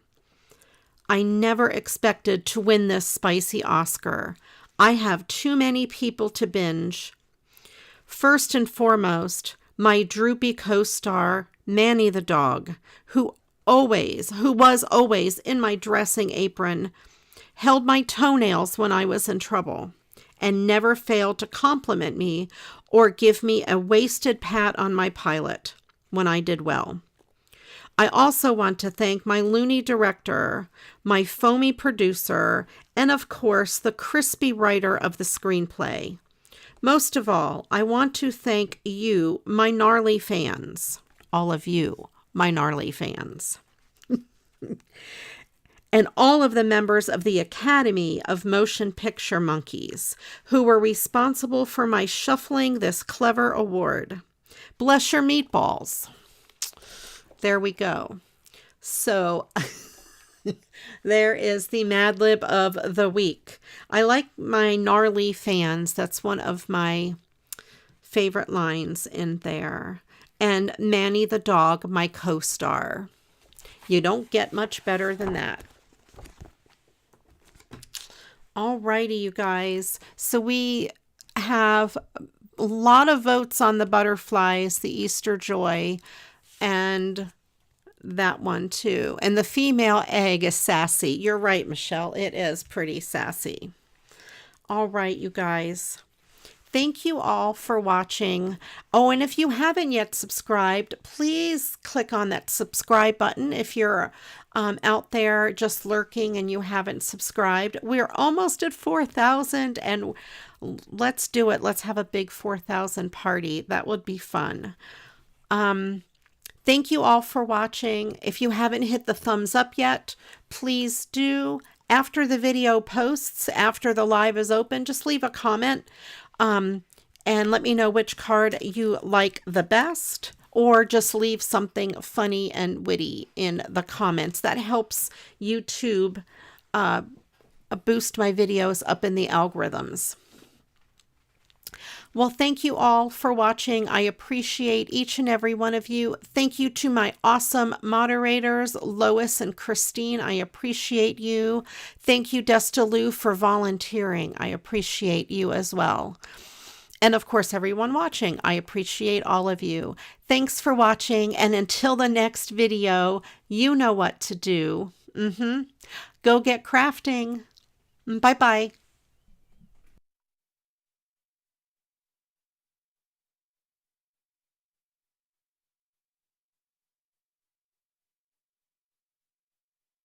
I never expected to win this spicy Oscar. I have too many people to binge. First and foremost, my droopy co-star, Manny the dog, who who was always in my dressing apron, held my toenails when I was in trouble, and never failed to compliment me or give me a wasted pat on my pilot when I did well. I also want to thank my loony director, my foamy producer, and of course, the crispy writer of the screenplay. Most of all, I want to thank you, my gnarly fans. All of you, my gnarly fans. And all of the members of the Academy of Motion Picture Monkeys who were responsible for my shuffling this clever award. Bless your meatballs. There we go. So there is the Mad Lib of the week. I like my gnarly fans. That's one of my favorite lines in there. And Manny the dog, my co-star. You don't get much better than that. Alrighty, you guys. So we have a lot of votes on the butterflies, the Easter Joy, and that one too. And the female egg is sassy. You're right, Michelle. It is pretty sassy. All right, you guys. Thank you all for watching. Oh, and if you haven't yet subscribed, please click on that subscribe button if you're out there just lurking and you haven't subscribed. We're almost at 4,000 and let's do it. Let's have a big 4,000 party. That would be fun. Thank you all for watching. If you haven't hit the thumbs up yet, please do. After the video posts, after the live is open, just leave a comment. And let me know which card you like the best, or just leave something funny and witty in the comments. That helps YouTube boost my videos up in the algorithms. Well, thank you all for watching. I appreciate each and every one of you. Thank you to my awesome moderators, Lois and Christine. I appreciate you. Thank you, Destalou, for volunteering. I appreciate you as well. And of course, everyone watching, I appreciate all of you. Thanks for watching. And until the next video, you know what to do. Go get crafting. Bye-bye.